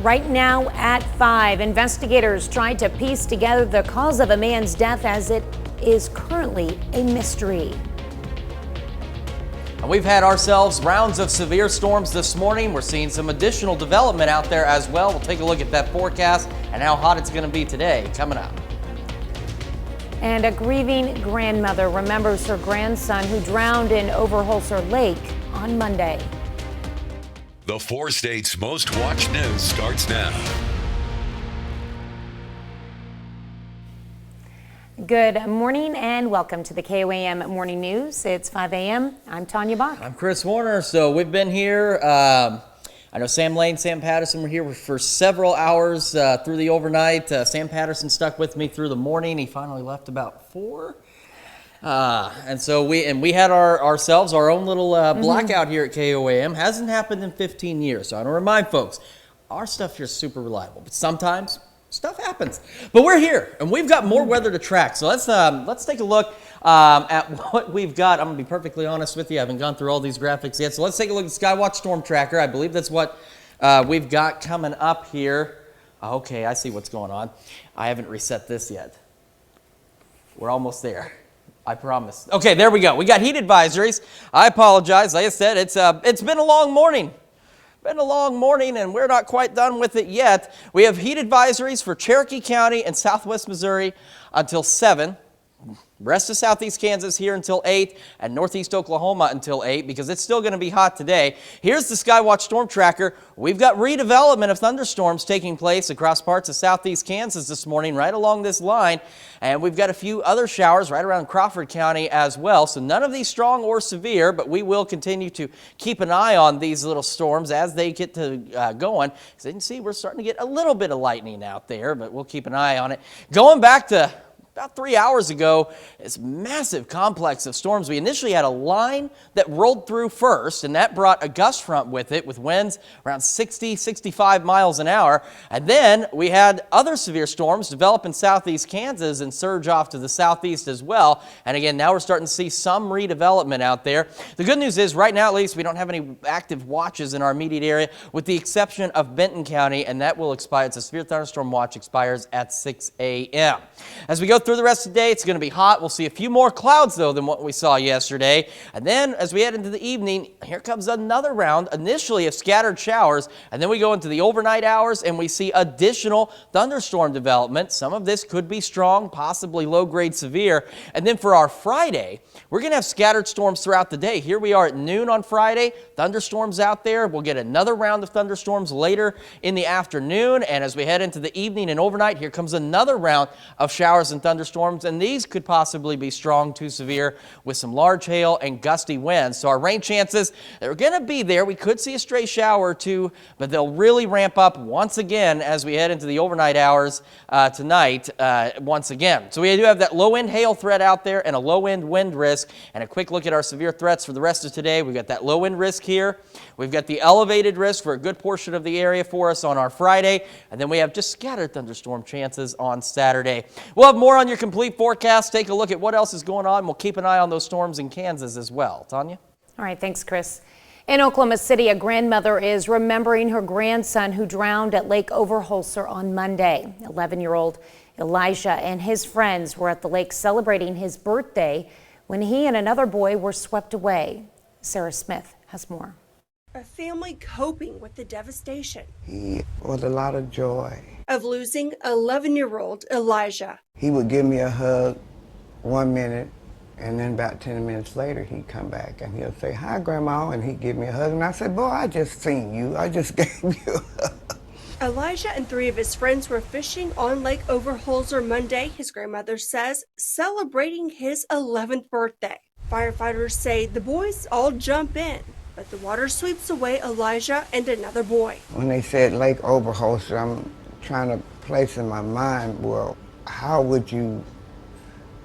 right now at 5. Investigators tried to piece together the cause of a man's death as it is currently a mystery. And we've had ourselves rounds of severe storms this morning. We're seeing some additional development out there as well. We'll take a look at that forecast and how hot it's going to be today coming up. And a grieving grandmother remembers her grandson who drowned in Overholser Lake on Monday. The 4 states' most watched news starts now. Good morning and welcome to the KOAM Morning News. It's 5 a.m. I'm Tanya Bach. I'm Chris Warner. So we've been here. I know Sam Lane, Sam Patterson were here for several hours through the overnight. Sam Patterson stuck with me through the morning. He finally left about 4. And so we had ourselves our own little blackout here at KOAM. Hasn't happened in 15 years. So I want to remind folks, our stuff here is super reliable, but sometimes stuff happens. But we're here, and we've got more weather to track. So let's take a look at what we've got. I'm going to be perfectly honest with you. I haven't gone through all these graphics yet. So let's take a look at Skywatch Storm Tracker. I believe that's what we've got coming up here. Okay, I see what's going on. I haven't reset this yet. We're almost there. I promise. Okay, there we go. We got heat advisories. I apologize. Like I said, it's been a long morning. Been a long morning, and we're not quite done with it yet. We have heat advisories for Cherokee County and Southwest Missouri until 7. Rest of southeast Kansas here until 8, and northeast Oklahoma until 8 because it's still going to be hot today. Here's the Skywatch Storm Tracker. We've got redevelopment of thunderstorms taking place across parts of southeast Kansas this morning right along this line, and we've got a few other showers right around Crawford County as well. So none of these strong or severe, but we will continue to keep an eye on these little storms as they get to going. As you can see, we're starting to get a little bit of lightning out there, but we'll keep an eye on it. Going back to about 3 hours ago, this massive complex of storms. We initially had a line that rolled through first, and that brought a gust front with it with winds around 60, 65 miles an hour. And then we had other severe storms develop in southeast Kansas and surge off to the southeast as well. And again, now we're starting to see some redevelopment out there. The good news is right now, at least, we don't have any active watches in our immediate area with the exception of Benton County, and that will expire. It's a severe thunderstorm watch expires at 6 a.m. As we go through the rest of the day, it's going to be hot. We'll see a few more clouds, though, than what we saw yesterday. And then as we head into the evening, here comes another round, initially of scattered showers. And then we go into the overnight hours, and we see additional thunderstorm development. Some of this could be strong, possibly low-grade severe. And then for our Friday, we're going to have scattered storms throughout the day. Here we are at noon on Friday. Thunderstorms out there. We'll get another round of thunderstorms later in the afternoon. And as we head into the evening and overnight, here comes another round of showers and thunderstorms. And these could possibly be strong to severe with some large hail and gusty winds. So our rain chances, they're going to be there. We could see a stray shower or two, but they'll really ramp up once again as we head into the overnight hours tonight once again. So we do have that low-end hail threat out there and a low-end wind risk. And a quick look at our severe threats for the rest of today. We've got that low-end risk here. We've got the elevated risk for a good portion of the area for us on our Friday. And then we have just scattered thunderstorm chances on Saturday. We'll have more on your complete forecast. Take a look at what else is going on. We'll keep an eye on those storms in Kansas as well. Tanya? All right, thanks, Chris. In Oklahoma City, a grandmother is remembering her grandson who drowned at Lake Overholser on Monday. 11-year-old Elijah and his friends were at the lake celebrating his birthday when he and another boy were swept away. Sarah Smith has more. A family coping with the devastation He was a lot of joy. of losing 11-year-old Elijah. He would give me a hug 1 minute, and then about 10 minutes later, he'd come back and he'll say, "Hi, Grandma," and he'd give me a hug. And I said, "Boy, I just seen you. I just gave you a hug." Elijah and 3 of his friends were fishing on Lake Overholser Monday, his grandmother says, celebrating his 11th birthday. Firefighters say the boys all jump in, but the water sweeps away Elijah and another boy. When they said Lake Overholser, I'm trying to place in my mind, well, how would you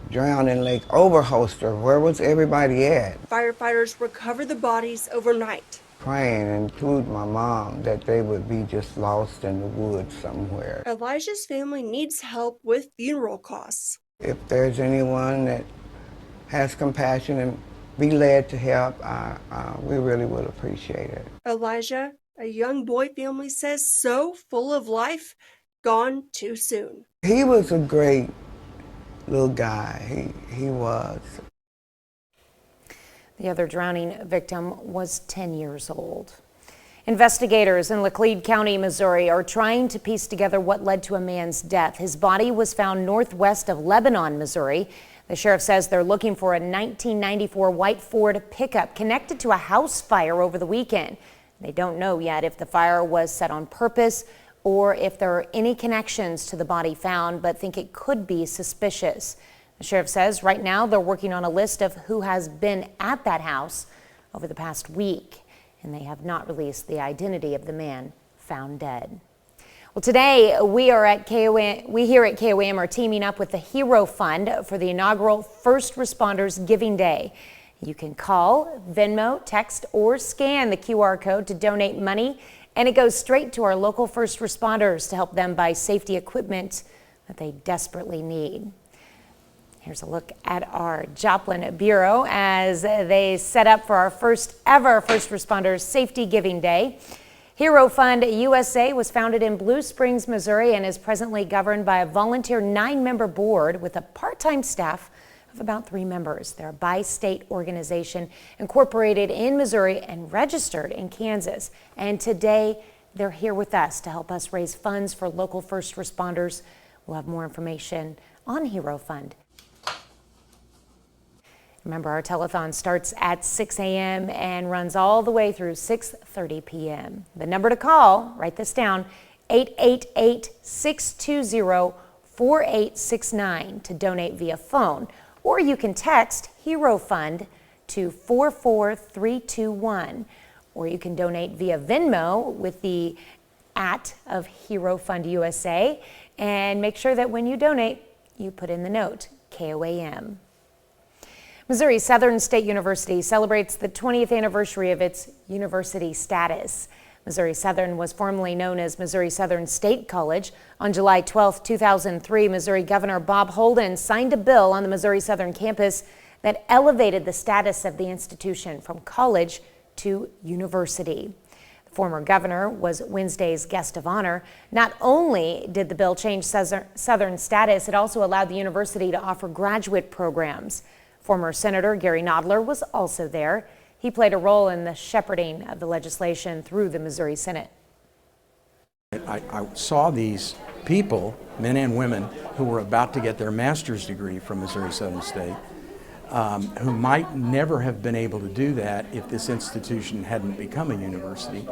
drown in Lake Overholser? Where was everybody at? Firefighters recovered the bodies overnight. Praying, include my mom, that they would be just lost in the woods somewhere. Elijah's family needs help with funeral costs. If there's anyone that has compassion and be led to help, we really would appreciate it. Elijah A young boy family says so full of life, gone too soon. He was a great little guy. He was. The other drowning victim was 10 years old. Investigators in Laclede County, Missouri are trying to piece together what led to a man's death. His body was found northwest of Lebanon, Missouri. The sheriff says they're looking for a 1994 white Ford pickup connected to a house fire over the weekend. They don't know yet if the fire was set on purpose or if there are any connections to the body found, but think it could be suspicious. The sheriff says right now they're working on a list of who has been at that house over the past week, and they have not released the identity of the man found dead. Well, today we here at KOAM are teaming up with the Hero Fund for the inaugural First Responders Giving Day. You can call, Venmo, text, or scan the QR code to donate money, and it goes straight to our local first responders to help them buy safety equipment that they desperately need. Here's a look at our Joplin Bureau as they set up for our first ever First Responders Safety Giving Day. Hero Fund USA was founded in Blue Springs, Missouri, and is presently governed by a volunteer 9-member board with a part-time staff of about 3 members. They're a bi-state organization incorporated in Missouri and registered in Kansas. And today they're here with us to help us raise funds for local first responders. We'll have more information on Hero Fund. Remember, our telethon starts at 6 a.m. and runs all the way through 6:30 p.m. The number to call, write this down, 888-620-4869 to donate via phone. Or you can text Hero Fund to 44321. Or you can donate via Venmo with the @ of Hero Fund USA. And make sure that when you donate, you put in the note, KOAM. Missouri Southern State University celebrates the 20th anniversary of its university status. Missouri Southern was formerly known as Missouri Southern State College. On July 12, 2003, Missouri Governor Bob Holden signed a bill on the Missouri Southern campus that elevated the status of the institution from college to university. The former governor was Wednesday's guest of honor. Not only did the bill change Southern status, it also allowed the university to offer graduate programs. Former Senator Gary Nodler was also there. He played a role in the shepherding of the legislation through the Missouri Senate. I saw these people, men and women, who were about to get their master's degree from Missouri Southern State, who might never have been able to do that if this institution hadn't become a university.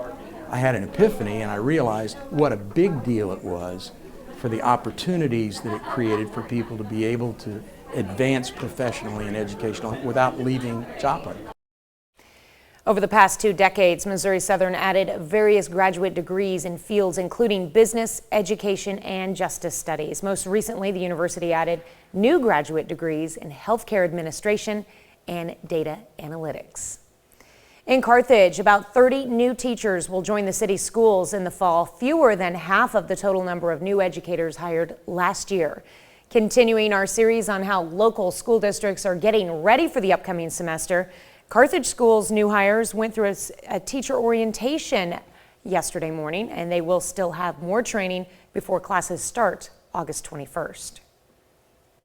I had an epiphany and I realized what a big deal it was for the opportunities that it created for people to be able to advance professionally and educationally without leaving Joplin. Over the past 2 decades, Missouri Southern added various graduate degrees in fields including business, education, and justice studies. Most recently, the university added new graduate degrees in healthcare administration and data analytics. In Carthage, about 30 new teachers will join the city's schools in the fall, fewer than half of the total number of new educators hired last year. Continuing our series on how local school districts are getting ready for the upcoming semester, Carthage Schools' new hires went through a teacher orientation yesterday morning, and they will still have more training before classes start August 21st.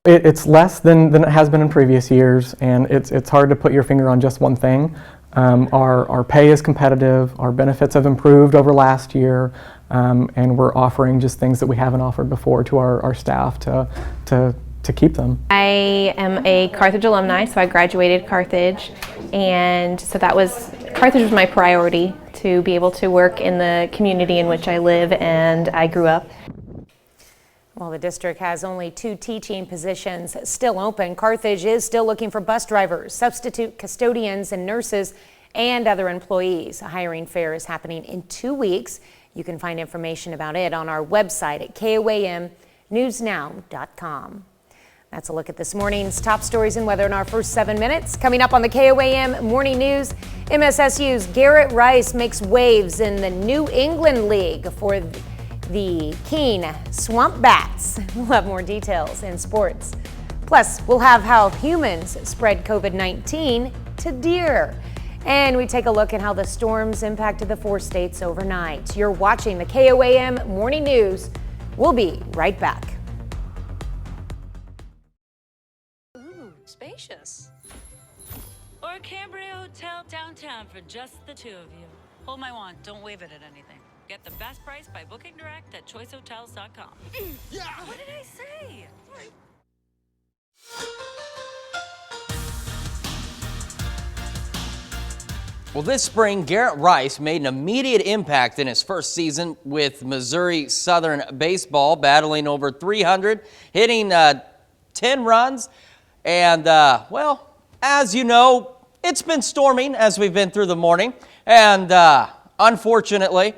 It's less than it has been in previous years, and it's hard to put your finger on just one thing. Our pay is competitive, our benefits have improved over last year, and we're offering just things that we haven't offered before to our staff to keep them. I am a Carthage alumni, so I graduated Carthage, and so Carthage was my priority, to be able to work in the community in which I live and I grew up. While the district has only 2 teaching positions still open, Carthage is still looking for bus drivers, substitute custodians, and nurses, and other employees. A hiring fair is happening in 2 weeks. You can find information about it on our website at KOAMnewsnow.com. That's a look at this morning's top stories and weather in our first 7 minutes. Coming up on the KOAM Morning News, MSSU's Garrett Rice makes waves in the New England League for the Keene Swamp Bats. We'll have more details in sports. Plus, we'll have how humans spread COVID-19 to deer. And we take a look at how the storms impacted the 4 states overnight. You're watching the KOAM Morning News. We'll be right back. Ooh, spacious. Or a Cambria Hotel downtown for just the two of you. Hold my wand, don't wave it at anything. Get the best price by booking direct at choicehotels.com. Yeah! What did I say? Well, this spring, Garrett Rice made an immediate impact in his first season with Missouri Southern baseball, battling over 300, hitting 10 runs. And, well, as you know, it's been storming as we've been through the morning. And unfortunately,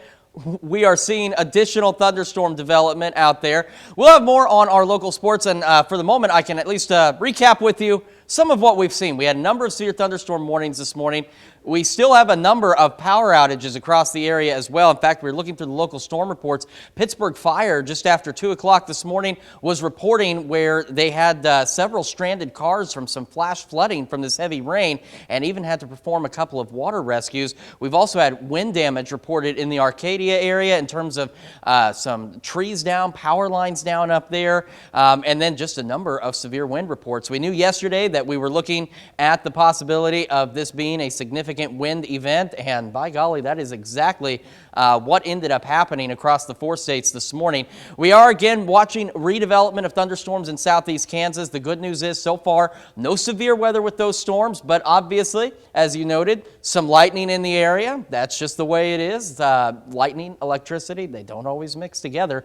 we are seeing additional thunderstorm development out there. We'll have more on our local sports, and for the moment, I can at least recap with you some of what we've seen. We had a number of severe thunderstorm warnings this morning. We still have a number of power outages across the area as well. In fact, we were looking through the local storm reports. Pittsburgh Fire, just after 2 o'clock this morning, was reporting where they had several stranded cars from some flash flooding from this heavy rain, and even had to perform a couple of water rescues. We've also had wind damage reported in the Arcadia area in terms of some trees down, power lines down up there, and then just a number of severe wind reports. We knew yesterday that we were looking at the possibility of this being a significant wind event, and by golly, that is exactly what ended up happening across the 4 states this morning. We are again watching redevelopment of thunderstorms in southeast Kansas. The good news is so far no severe weather with those storms, but obviously, as you noted, some lightning in the area. That's just the way it is. Lightning, electricity, they don't always mix together.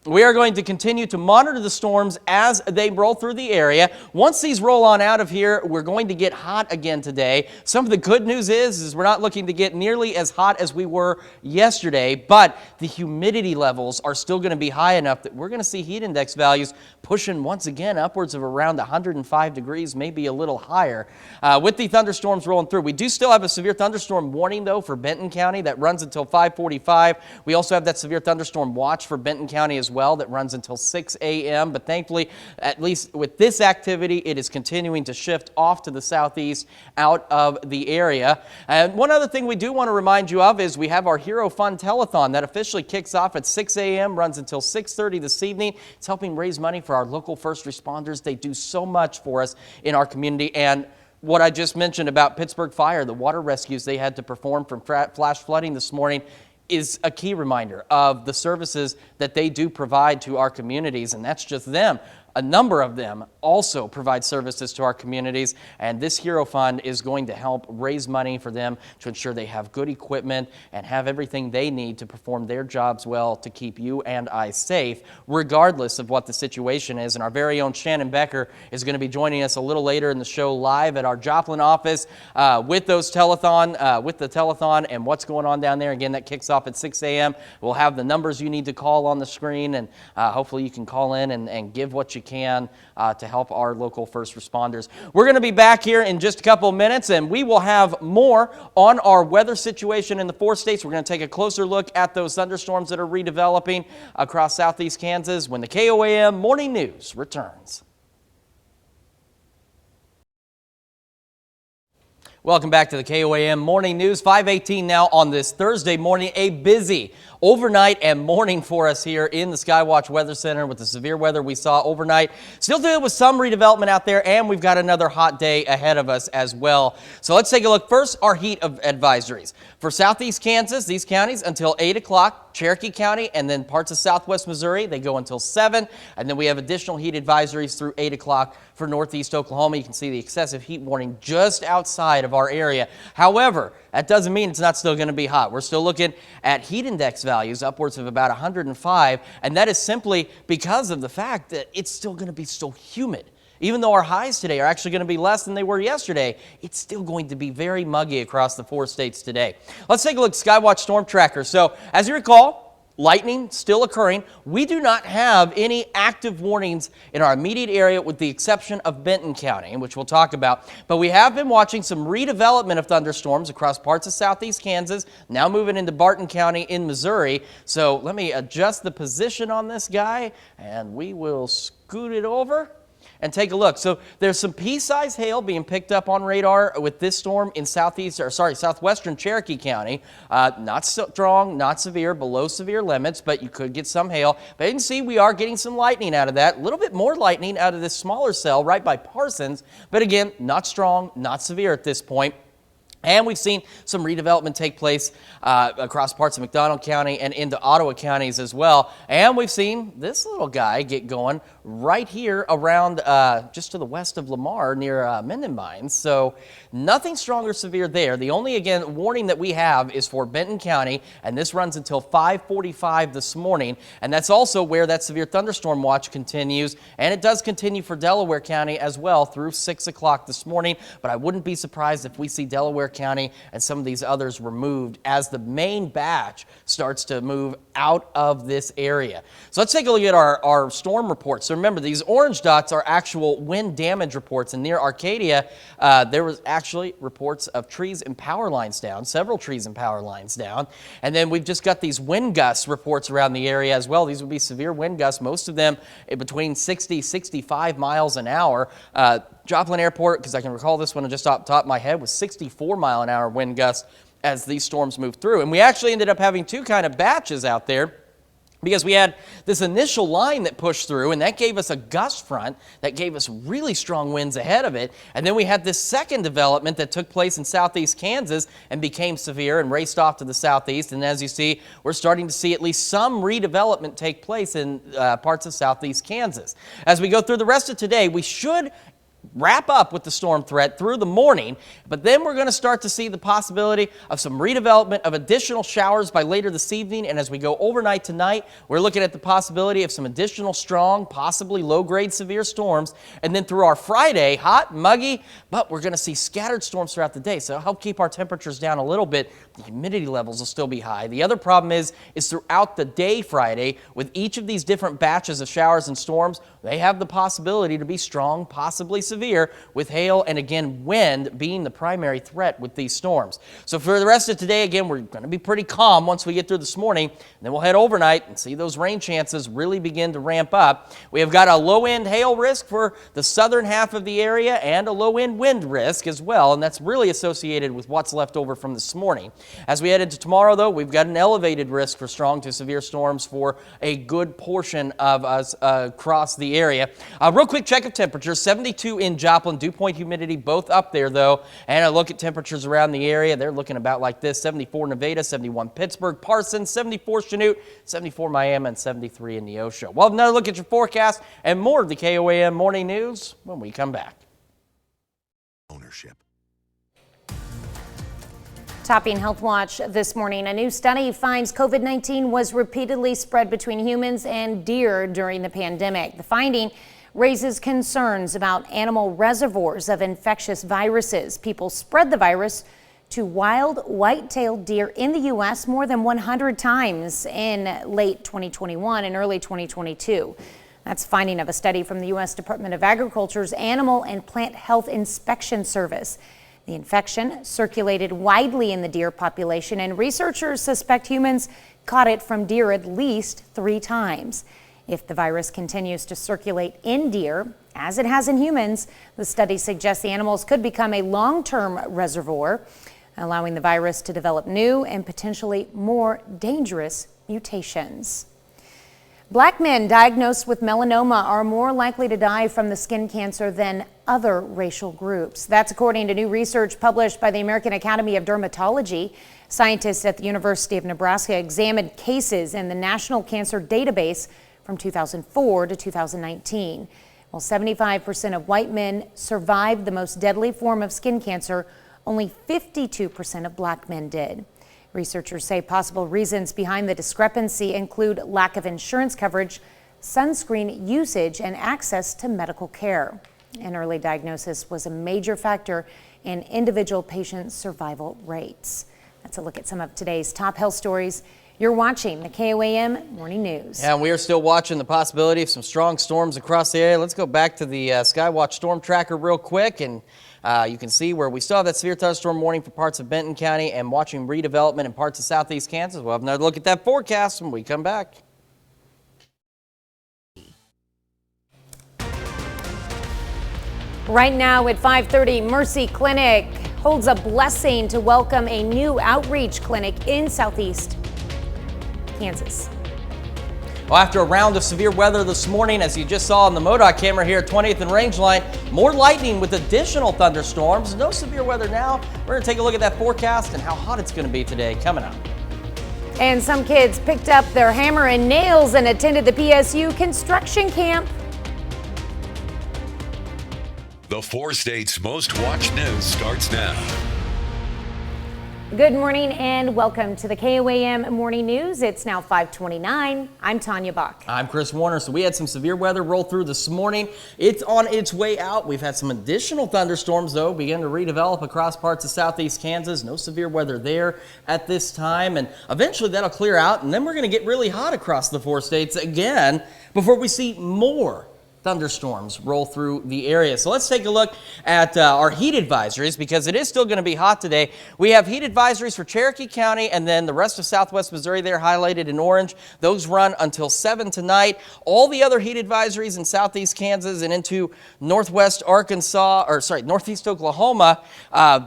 We are going to continue to monitor the storms as they roll through the area. Once these roll on out of here, we're going to get hot again today. Some of the good news is we're not looking to get nearly as hot as we were yesterday, but the humidity levels are still going to be high enough that we're going to see heat index values pushing once again upwards of around 105 degrees, maybe a little higher. With the thunderstorms rolling through, we do still have a severe thunderstorm warning, though, for Benton County that runs until 5:45. We also have that severe thunderstorm watch for Benton County as well that runs until 6 a.m. But thankfully, at least with this activity, it is continuing to shift off to the southeast out of the area. And one other thing we do want to remind you of is we have our Hero Fund Telethon that officially kicks off at 6 a.m., runs until 6:30 this evening. It's helping raise money for our local first responders. They do so much for us in our community. And what I just mentioned about Pittsburgh Fire, the water rescues they had to perform from flash flooding this morning, is a key reminder of the services that they do provide to our communities, and that's just them. A number of them also provide services to our communities, and this Hero Fund is going to help raise money for them to ensure they have good equipment and have everything they need to perform their jobs well to keep you and I safe, regardless of what the situation is. And our very own Shannon Becker is going to be joining us a little later in the show live at our Joplin office with the telethon and what's going on down there. Again, that kicks off at 6 a.m. We'll have the numbers you need to call on the screen, and hopefully you can call in and give what you can to help our local first responders. We're going to be back here in just a couple of minutes, and we will have more on our weather situation in the 4 states. We're going to take a closer look at those thunderstorms that are redeveloping across southeast Kansas when the KOAM Morning News returns. Welcome back to the KOAM Morning News. 5:18 now on this Thursday morning. A busy overnight and morning for us here in the Skywatch Weather Center with the severe weather we saw overnight. Still dealing with some redevelopment out there, and we've got another hot day ahead of us as well. So let's take a look. First, our heat advisories. For southeast Kansas, these counties until 8 o'clock. Cherokee County and then parts of southwest Missouri, they go until 7. And then we have additional heat advisories through 8 o'clock for northeast Oklahoma. You can see the excessive heat warning just outside of our area. However, that doesn't mean it's not still going to be hot. We're still looking at heat index values upwards of about 105, and that is simply because of the fact that it's still going to be so humid. Even though our highs today are actually going to be less than they were yesterday, it's still going to be very muggy across the 4 states today. Let's take a look at Skywatch Storm Tracker. So, as you recall, lightning still occurring. We do not have any active warnings in our immediate area with the exception of Benton County, which we'll talk about. But we have been watching some redevelopment of thunderstorms across parts of southeast Kansas, now moving into Barton County in Missouri. So let me adjust the position on this guy, and we will scoot it over. and take a look. So there's some pea-sized hail being picked up on radar with this storm in southwestern Cherokee County. Not strong, not severe, below severe limits, but you could get some hail. But you can see we are getting some lightning out of that. A little bit more lightning out of this smaller cell right by Parsons, but again, not strong, not severe at this point. And we've seen some redevelopment take place across parts of McDonald County and into Ottawa counties as well. And we've seen this little guy get going right here around just to the west of Lamar near Minden Mines. So nothing strong or severe there. The only, again, warning that we have is for Benton County, and this runs until 5:45 this morning. And that's also where that severe thunderstorm watch continues. And it does continue for Delaware County as well through 6 o'clock this morning. But I wouldn't be surprised if we see Delaware County and some of these others removed as the main batch starts to move out of this area. So let's take a look at our storm reports. So remember, these orange dots are actual wind damage reports, and near Arcadia there was actually reports of trees and power lines down, several trees and power lines down. And then we've just got these wind gusts reports around the area as well. These would be severe wind gusts, most of them between 60-65 miles an hour. Joplin Airport, because I can recall this one just off the top of my head, was 64-mile-an-hour wind gusts as these storms moved through. And we actually ended up having two kind of batches out there, because we had this initial line that pushed through, and that gave us a gust front that gave us really strong winds ahead of it. And then we had this second development that took place in southeast Kansas and became severe and raced off to the southeast. And as you see, we're starting to see at least some redevelopment take place in parts of southeast Kansas. As we go through the rest of today, we should wrap up with the storm threat through the morning, but then we're going to start to see the possibility of some redevelopment of additional showers by later this evening. And as we go overnight tonight, we're looking at the possibility of some additional strong, possibly low-grade severe storms. And then through our Friday, hot, muggy, but we're going to see scattered storms throughout the day. So it'll help keep our temperatures down a little bit. The humidity levels will still be high. The other problem is throughout the day Friday, with each of these different batches of showers and storms, they have the possibility to be strong, possibly severe, with hail and, again, wind being the primary threat with these storms. So for the rest of today, again, we're going to be pretty calm once we get through this morning. And then we'll head overnight and see those rain chances really begin to ramp up. We have got a low-end hail risk for the southern half of the area and a low-end wind risk as well, and that's really associated with what's left over from this morning. As we head into tomorrow, though, we've got an elevated risk for strong to severe storms for a good portion of us across the area. Real quick check of temperatures, 72 in Joplin, dew point humidity both up there, though. And a look at temperatures around the area, they're looking about like this: 74 Nevada, 71 Pittsburgh, Parsons, 74 Chanute, 74 Miami, and 73 in Neosho. We'll have another look at your forecast and more of the KOAM Morning News when we come back. Ownership. Topping Health Watch this morning, a new study finds COVID-19 was repeatedly spread between humans and deer during the pandemic. The finding raises concerns about animal reservoirs of infectious viruses. People spread the virus to wild white-tailed deer in the U.S. more than 100 times in late 2021 and early 2022. That's finding of a study from the U.S. Department of Agriculture's Animal and Plant Health Inspection Service. The infection circulated widely in the deer population, and researchers suspect humans caught it from deer at least 3 times. If the virus continues to circulate in deer, as it has in humans, the study suggests the animals could become a long-term reservoir, allowing the virus to develop new and potentially more dangerous mutations. Black men diagnosed with melanoma are more likely to die from the skin cancer than other racial groups. That's according to new research published by the American Academy of Dermatology. Scientists at the University of Nebraska examined cases in the National Cancer Database from 2004 to 2019. While 75% of white men survived the most deadly form of skin cancer, only 52% of black men did. Researchers say possible reasons behind the discrepancy include lack of insurance coverage, sunscreen usage, and access to medical care. An early diagnosis was a major factor in individual patient survival rates. That's a look at some of today's top health stories. You're watching the KOAM Morning News. Yeah, and we are still watching the possibility of some strong storms across the area. Let's go back to the Skywatch Storm Tracker real quick, and you can see where we still have that severe thunderstorm warning for parts of Benton County and watching redevelopment in parts of southeast Kansas. We'll have another look at that forecast when we come back. Right now at 5:30, Mercy Clinic holds a blessing to welcome a new outreach clinic in Southeast Kansas. Well, after a round of severe weather this morning, as you just saw on the MoDOT camera here at 20th and Rangeline, more lightning with additional thunderstorms. No severe weather now. We're going to take a look at that forecast and how hot it's going to be today coming up. And some kids picked up their hammer and nails and attended the PSU construction camp. The 4 states' most watched news starts now. Good morning and welcome to the KOAM Morning News. It's now 5:29. I'm Tanya Bach. I'm Chris Warner. So we had some severe weather roll through this morning. It's on its way out. We've had some additional thunderstorms, though, begin to redevelop across parts of southeast Kansas. No severe weather there at this time. And eventually that'll clear out. And then we're going to get really hot across the 4 states again before we see more thunderstorms roll through the area. So let's take a look at our heat advisories, because it is still going to be hot today. We have heat advisories for Cherokee County and then the rest of southwest Missouri there highlighted in orange. Those run until 7 tonight. All the other heat advisories in southeast Kansas and into northwest northeast Oklahoma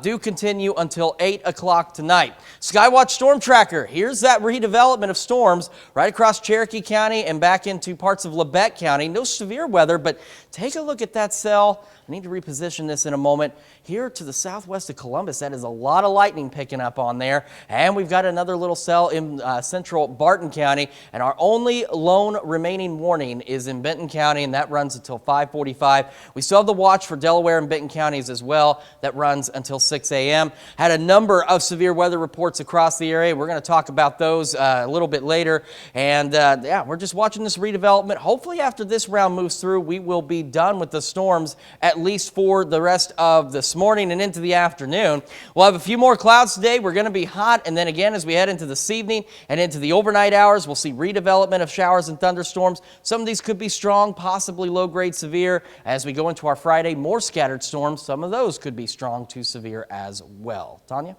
do continue until 8 o'clock tonight. Skywatch Storm Tracker. Here's that redevelopment of storms right across Cherokee County and back into parts of Labette County. No severe weather, but take a look at that cell. I need to reposition this in a moment. Here to the southwest of Columbus, that is a lot of lightning picking up on there. And we've got another little cell in central Barton County. And our only lone remaining warning is in Benton County, and that runs until 5:45. We still have the watch for Delaware and Benton counties as well. That runs until 6 a.m. Had a number of severe weather reports across the area. We're going to talk about those a little bit later. And yeah, we're just watching this redevelopment. Hopefully after this round moves through, we will be done with the storms, at least for the rest of this morning and into the afternoon. We'll have a few more clouds today. We're going to be hot, and then again as we head into this evening and into the overnight hours, we'll see redevelopment of showers and thunderstorms. Some of these could be strong, possibly low-grade severe. As we go into our Friday, more scattered storms. Some of those could be strong to severe as well. Tanya?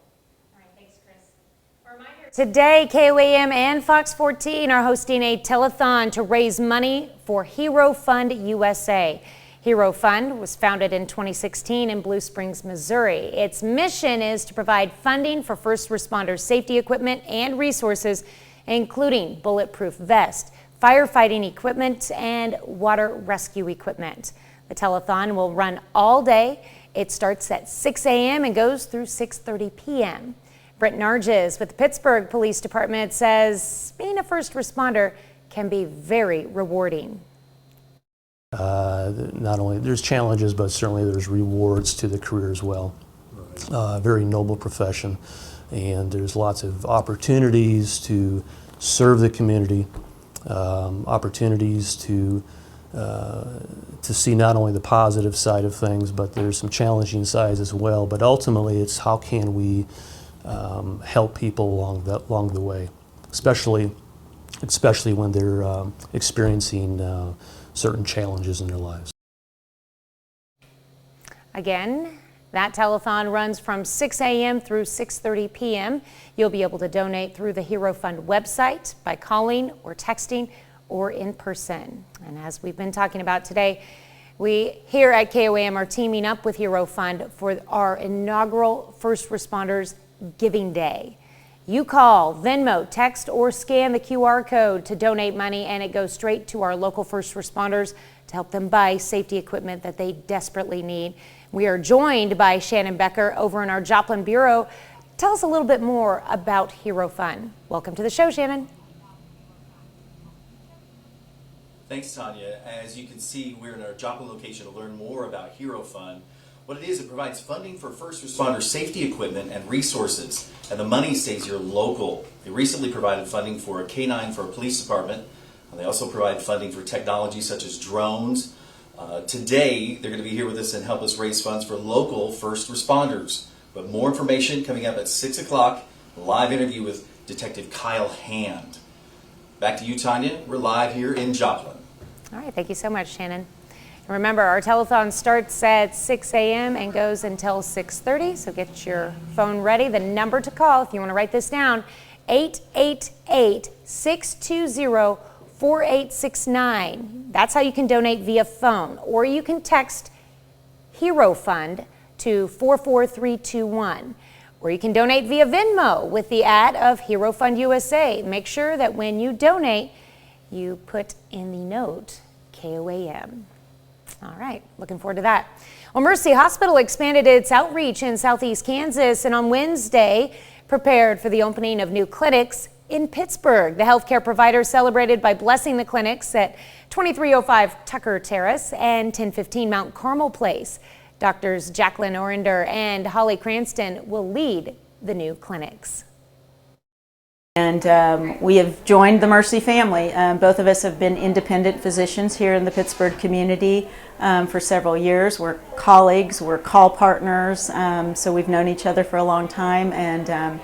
Today, KOAM and Fox 14 are hosting a telethon to raise money for Hero Fund USA. Hero Fund was founded in 2016 in Blue Springs, Missouri. Its mission is to provide funding for first responders' safety equipment and resources, including bulletproof vests, firefighting equipment, and water rescue equipment. The telethon will run all day. It starts at 6 a.m. and goes through 6:30 p.m. Brent Narges with the Pittsburgh Police Department says being a first responder can be very rewarding. Not only there's challenges, but certainly there's rewards to the career as well. Very noble profession, and there's lots of opportunities to serve the community, opportunities to see not only the positive side of things, but there's some challenging sides as well. But ultimately, it's how can we help people along the way, especially when they're experiencing certain challenges in their lives. Again, that telethon runs from 6 a.m. through 6:30 p.m. You'll be able to donate through the Hero Fund website by calling or texting or in person. And as we've been talking about today, we here at KOAM are teaming up with Hero Fund for our inaugural First Responders Giving Day. You call, Venmo, text, or scan the QR code to donate money, and it goes straight to our local first responders to help them buy safety equipment that they desperately need. We are joined by Shannon Becker over in our Joplin Bureau. Tell us a little bit more about Hero Fund. Welcome to the show, Shannon. Thanks, Tanya. As you can see, we're in our Joplin location to learn more about Hero Fund. What it is, it provides funding for first responder safety equipment and resources, and the money stays here local. They recently provided funding for a K-9 for a police department. They also provide funding for technology such as drones. Today, they're going to be here with us and help us raise funds for local first responders. But more information coming up at 6 o'clock, a live interview with Detective Kyle Hand. Back to you, Tanya. We're live here in Joplin. All right, thank you so much, Shannon. Remember, our telethon starts at 6 a.m. and goes until 6:30, so get your phone ready. The number to call, if you want to write this down, 888-620-4869. That's how you can donate via phone, or you can text Hero Fund to 44321. Or you can donate via Venmo with the ad of Hero Fund USA. Make sure that when you donate, you put in the note KOAM. All right, looking forward to that. Well, Mercy Hospital expanded its outreach in southeast Kansas and on Wednesday prepared for the opening of new clinics in Pittsburgh. The healthcare provider celebrated by blessing the clinics at 2305 Tucker Terrace and 1015 Mount Carmel Place. Doctors Jacqueline Orender and Holly Cranston will lead the new clinics. And we have joined the Mercy family. Both of us have been independent physicians here in the Pittsburgh community for several years. We're colleagues, we're call partners, so we've known each other for a long time, and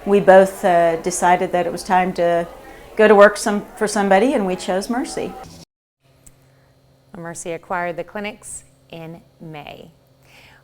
we both decided that it was time to go to work for somebody, and we chose Mercy. Mercy acquired the clinics in May.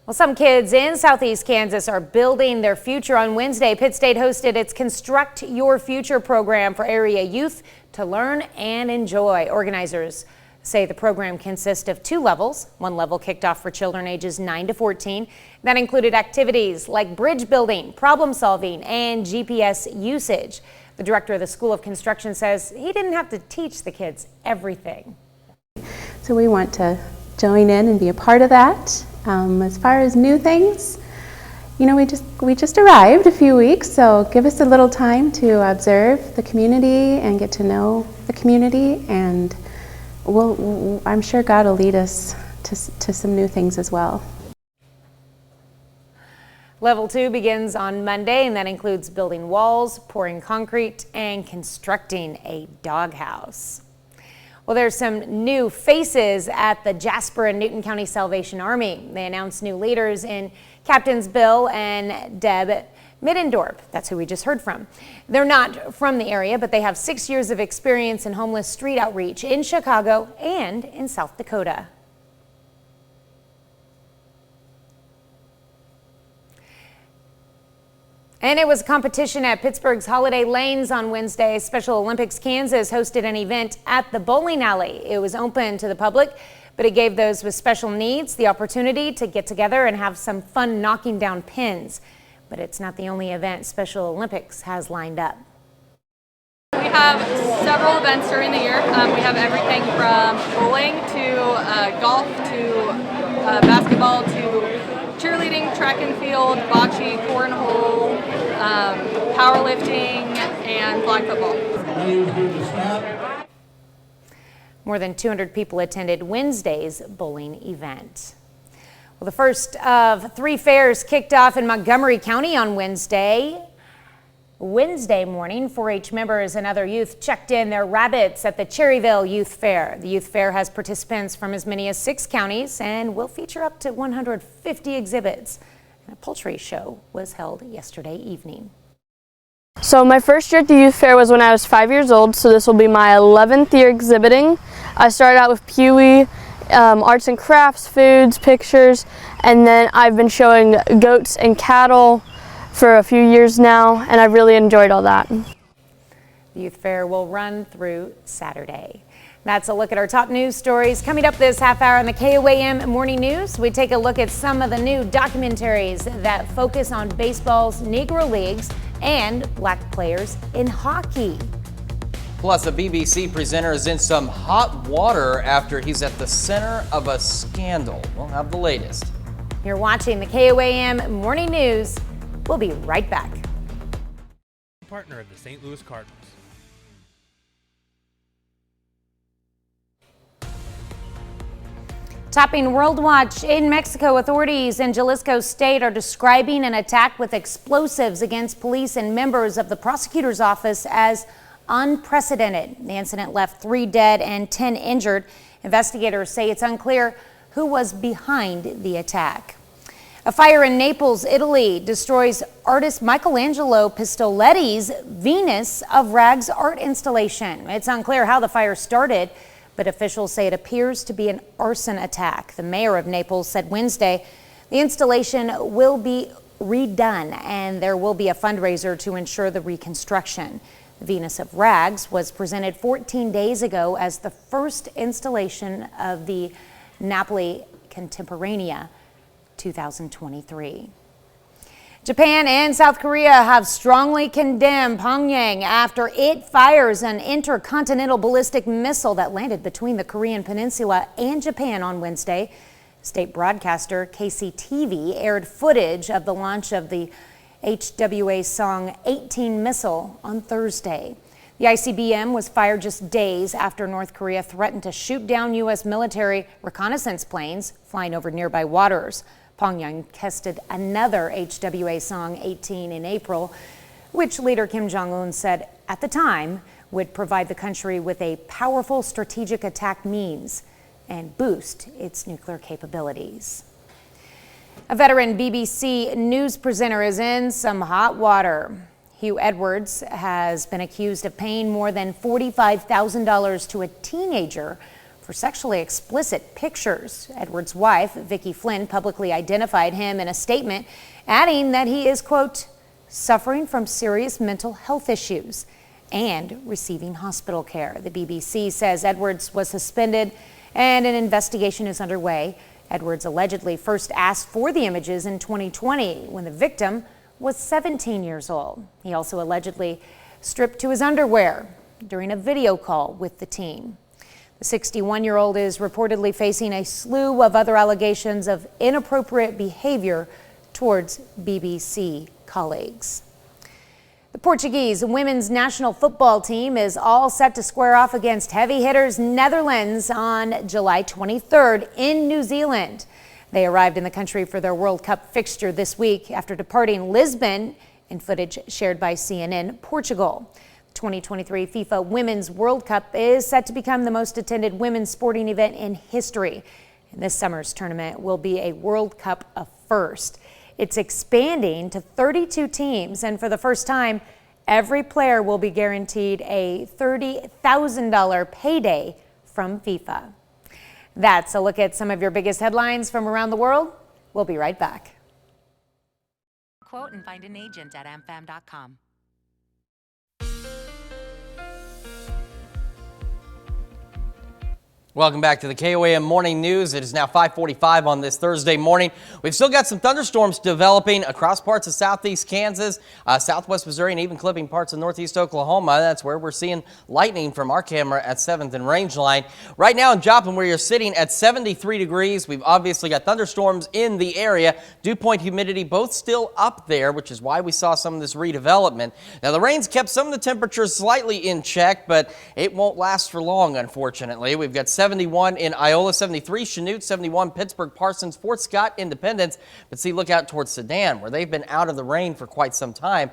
Well, some kids in southeast Kansas are building their future. On Wednesday, Pitt State hosted its Construct Your Future program for area youth to learn and enjoy. Organizers say the program consists of 2 levels. One level kicked off for children ages 9 to 14. That included activities like bridge building, problem solving, and GPS usage. The director of the School of Construction says he didn't have to teach the kids everything. So we want to join in and be a part of that. As far as new things, you know, we just arrived a few weeks, so give us a little time to observe the community and get to know the community, and I'm sure God will lead us to some new things as well. Level 2 begins on Monday, and that includes building walls, pouring concrete, and constructing a doghouse. Well, there's some new faces at the Jasper and Newton County Salvation Army. They announced new leaders in Captains Bill and Deb Middendorp. That's who we just heard from. They're not from the area, but they have 6 years of experience in homeless street outreach in Chicago and in South Dakota. And it was a competition at Pittsburgh's Holiday Lanes on Wednesday. Special Olympics Kansas hosted an event at the bowling alley. It was open to the public, but it gave those with special needs the opportunity to get together and have some fun knocking down pins. But it's not the only event Special Olympics has lined up. We have several events during the year. We have everything from bowling to golf to basketball to cheerleading, track and field, bocce, cornhole, powerlifting, and flag football. More than 200 people attended Wednesday's bowling event. Well, the first of 3 fairs kicked off in Montgomery County on Wednesday morning. 4-H members and other youth checked in their rabbits at the Cherryville Youth Fair. The youth fair has participants from as many as 6 counties and will feature up to 150 exhibits. A poultry show was held yesterday evening. So my first year at the youth fair was when I was 5 years old, so this will be my 11th year exhibiting. I started out with Pewee, arts and crafts, foods, pictures, and then I've been showing goats and cattle for a few years now, and I've really enjoyed all that. The youth fair will run through Saturday. That's a look at our top news stories. Coming up this half hour on the KOAM Morning News, we take a look at some of the new documentaries that focus on baseball's Negro Leagues and black players in hockey. Plus, a BBC presenter is in some hot water after he's at the center of a scandal. We'll have the latest. You're watching the KOAM Morning News. We'll be right back. Partner of the St. Louis Cardinals. Topping World Watch in Mexico, authorities in Jalisco State are describing an attack with explosives against police and members of the prosecutor's office as unprecedented. The incident left 3 dead and 10 injured. Investigators say it's unclear who was behind the attack. A fire in Naples, Italy destroys artist Michelangelo Pistoletti's Venus of Rags art installation. It's unclear how the fire started, but officials say it appears to be an arson attack. The mayor of Naples said Wednesday the installation will be redone and there will be a fundraiser to ensure the reconstruction. The Venus of Rags was presented 14 days ago as the first installation of the Napoli Contemporanea 2023. Japan and South Korea have strongly condemned Pyongyang after it fires an intercontinental ballistic missile that landed between the Korean peninsula and Japan on Wednesday. State broadcaster KCTV aired footage of the launch of the HWA-Song-18 missile on Thursday. The ICBM was fired just days after North Korea threatened to shoot down U.S. military reconnaissance planes flying over nearby waters. Pyongyang tested another HWA-Song-18 in April, which leader Kim Jong-un said at the time would provide the country with a powerful strategic attack means and boost its nuclear capabilities. A veteran BBC news presenter is in some hot water. Hugh Edwards has been accused of paying more than $45,000 to a teenager for sexually explicit pictures. Edwards' wife, Vicky Flynn, publicly identified him in a statement, adding that he is, quote, suffering from serious mental health issues and receiving hospital care. The BBC says Edwards was suspended and an investigation is underway. Edwards allegedly first asked for the images in 2020 when the victim was 17 years old. He also allegedly stripped to his underwear during a video call with the teen. The 61-year-old is reportedly facing a slew of other allegations of inappropriate behavior towards BBC colleagues. The Portuguese women's national football team is all set to square off against heavy hitters Netherlands on July 23rd in New Zealand. They arrived in the country for their World Cup fixture this week after departing Lisbon in footage shared by CNN Portugal. 2023 FIFA Women's World Cup is set to become the most attended women's sporting event in history. And this summer's tournament will be a World Cup of first. It's expanding to 32 teams, and for the first time, every player will be guaranteed a $30,000 payday from FIFA. That's a look at some of your biggest headlines from around the world. We'll be right back. Quote and find an agent at amfam.com. Welcome back to the KOAM Morning News. It is now 5:45 on this Thursday morning. We've still got some thunderstorms developing across parts of southeast Kansas, southwest Missouri, and even clipping parts of northeast Oklahoma. That's where we're seeing lightning from our camera at 7th and Rangeline. Right now in Joplin, where you're sitting at 73 degrees, we've obviously got thunderstorms in the area. Dew point humidity both still up there, which is why we saw some of this redevelopment. Now, the rain's kept some of the temperatures slightly in check, but it won't last for long, unfortunately. We've got 71 in Iola, 73 Chanute, 71 Pittsburgh, Parsons, Fort Scott, Independence. But see, look out towards Sedan, where they've been out of the rain for quite some time.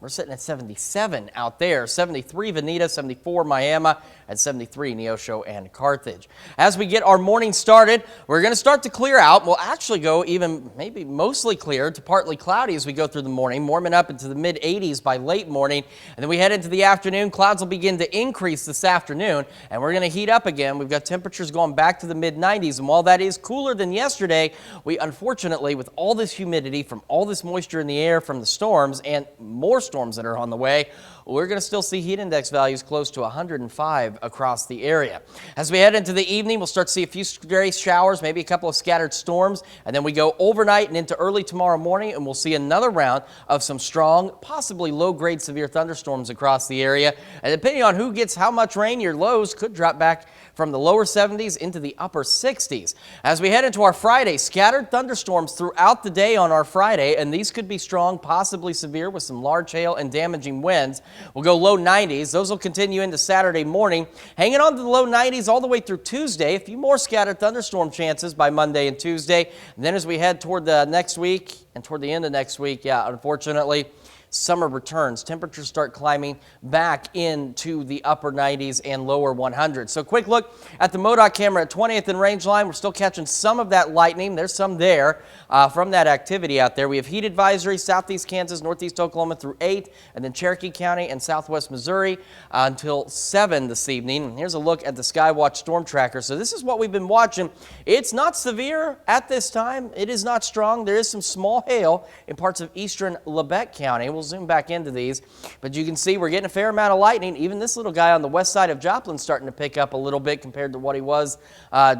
We're sitting at 77 out there, 73 Veneta, 74 Miami, and 73 Neosho and Carthage. As we get our morning started, we're going to start to clear out. We'll actually go even maybe mostly clear to partly cloudy as we go through the morning, warming up into the mid-80s by late morning. And then we head into the afternoon. Clouds will begin to increase this afternoon, and we're going to heat up again. We've got temperatures going back to the mid-90s, and while that is cooler than yesterday, we unfortunately, with all this humidity from all this moisture in the air from the storms and more storms that are on the way, we're going to still see heat index values close to 105 across the area. As we head into the evening, we'll start to see a few stray showers, maybe a couple of scattered storms, and then we go overnight and into early tomorrow morning, and we'll see another round of some strong, possibly low-grade severe thunderstorms across the area. And depending on who gets how much rain, your lows could drop back from the lower 70s into the upper 60s. As we head into our Friday, scattered thunderstorms throughout the day on our Friday, and these could be strong, possibly severe, with some large hail and damaging winds. We'll go low 90s. Those will continue into Saturday morning, hanging on to the low 90s all the way through Tuesday. A few more scattered thunderstorm chances by Monday and Tuesday. And then as we head toward the next week and toward the end of next week, unfortunately, summer returns. Temperatures start climbing back into the upper 90s and lower 100s. So quick look at the MoDOT camera at 20th and Rangeline. We're still catching some of that lightning. There's some there from that activity out there. We have heat advisory, southeast Kansas, northeast Oklahoma through 8, and then Cherokee County and southwest Missouri until 7 this evening. And here's a look at the Skywatch Storm Tracker. So this is what we've been watching. It's not severe at this time. It is not strong. There is some small hail in parts of eastern Labette County. We'll zoom back into these, but you can see we're getting a fair amount of lightning. Even this little guy on the west side of Joplin starting to pick up a little bit compared to what he was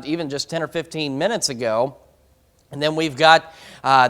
even just 10 or 15 minutes ago. And then we've got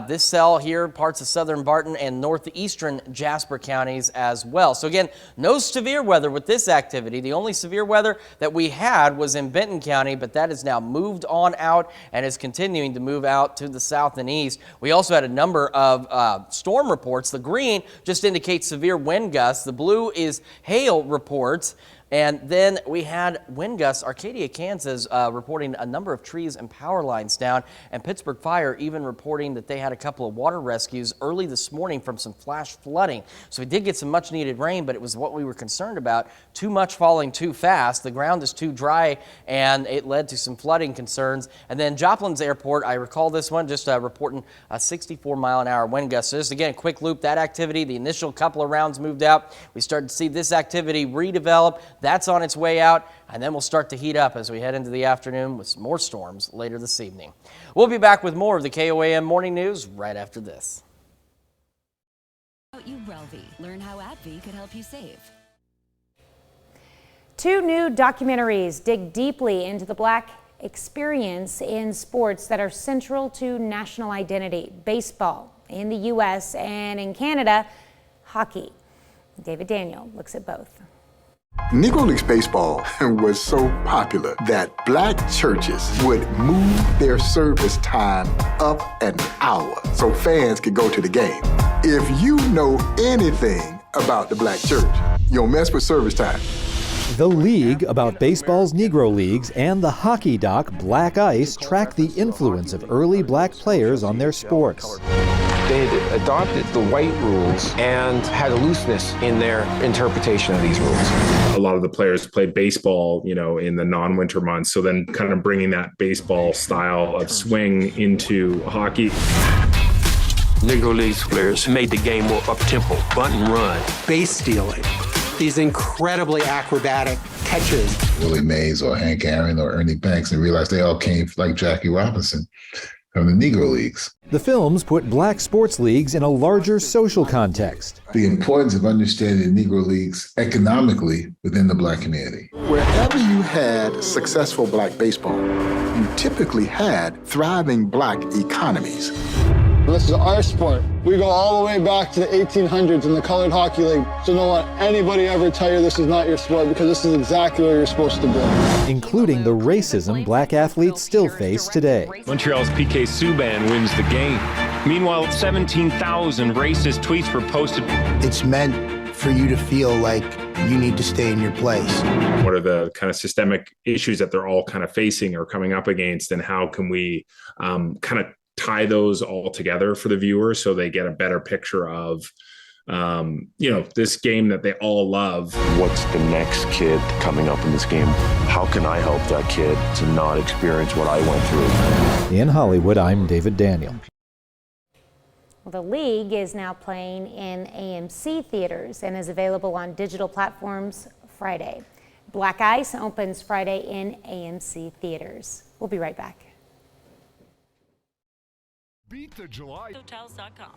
this cell here, parts of southern Barton and northeastern Jasper counties as well. So again, no severe weather with this activity. The only severe weather that we had was in Benton County, but that has now moved on out and is continuing to move out to the south and east. We also had a number of storm reports. The green just indicates severe wind gusts. The blue is hail reports. And then we had wind gusts. Arcadia, Kansas, reporting a number of trees and power lines down, and Pittsburgh Fire even reporting that they had a couple of water rescues early this morning from some flash flooding. So we did get some much needed rain, but it was what we were concerned about. Too much falling too fast. The ground is too dry, and it led to some flooding concerns. And then Joplin's Airport, I recall this one, just reporting a 64-mile-an-hour wind gust. So just again, quick loop, that activity, the initial couple of rounds moved out. We started to see this activity redevelop. That's on its way out, and then we'll start to heat up as we head into the afternoon with some more storms later this evening. We'll be back with more of the KOAM Morning News right after this. You Relvy. Learn how AbbVie could help you save. 2 new documentaries dig deeply into the Black experience in sports that are central to national identity. Baseball in the U.S. and in Canada, hockey. David Daniel looks at both. Negro Leagues baseball was so popular that black churches would move their service time up an hour so fans could go to the game. If you know anything about the black church, you don't mess with service time. The League, about baseball's Negro Leagues, and the hockey doc Black Ice track the influence of early black players on their sports. They had adopted the white rules and had a looseness in their interpretation of these rules. A lot of the players played baseball, in the non-winter months. So then kind of bringing that baseball style of swing into hockey. Negro Leagues players made the game more up-tempo, bunt and run. Base stealing. These incredibly acrobatic catches. Willie Mays or Hank Aaron or Ernie Banks, and realized they all came like Jackie Robinson from the Negro Leagues. The films put black sports leagues in a larger social context. The importance of understanding the Negro Leagues economically within the black community. Wherever you had successful black baseball, you typically had thriving black economies. This is our sport. We go all the way back to the 1800s in the Colored Hockey League. So don't let anybody ever tell you this is not your sport, because this is exactly where you're supposed to be. Including the racism black athletes still face today. Montreal's PK Subban wins the game. Meanwhile, 17,000 racist tweets were posted. It's meant for you to feel like you need to stay in your place. What are the kind of systemic issues that they're all kind of facing or coming up against, and how can we kind of tie those all together for the viewer so they get a better picture of this game that they all love. What's the next kid coming up in this game? How can I help that kid to not experience what I went through? In Hollywood, I'm David Daniel. Well, the league is now playing in AMC theaters and is available on digital platforms Friday. Black Ice opens Friday in AMC theaters. We'll be right back. Beat the July. Hotels.com.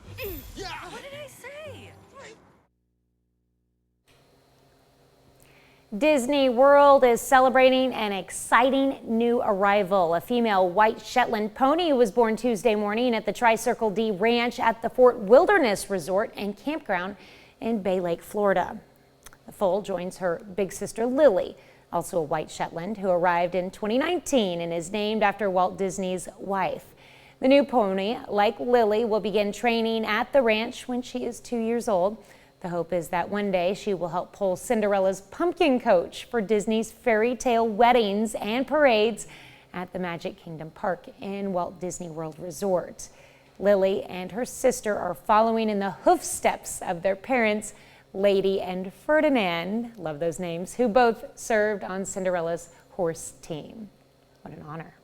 Yeah. What did I say? Disney World is celebrating an exciting new arrival. A female white Shetland pony was born Tuesday morning at the Tri-Circle D Ranch at the Fort Wilderness Resort and Campground in Bay Lake, Florida. The foal joins her big sister Lily, also a white Shetland, who arrived in 2019 and is named after Walt Disney's wife. The new pony, like Lily, will begin training at the ranch when she is 2 years old. The hope is that one day she will help pull Cinderella's pumpkin coach for Disney's fairy tale weddings and parades at the Magic Kingdom Park in Walt Disney World Resort. Lily and her sister are following in the hoofsteps of their parents, Lady and Ferdinand, love those names, who both served on Cinderella's horse team. What an honor.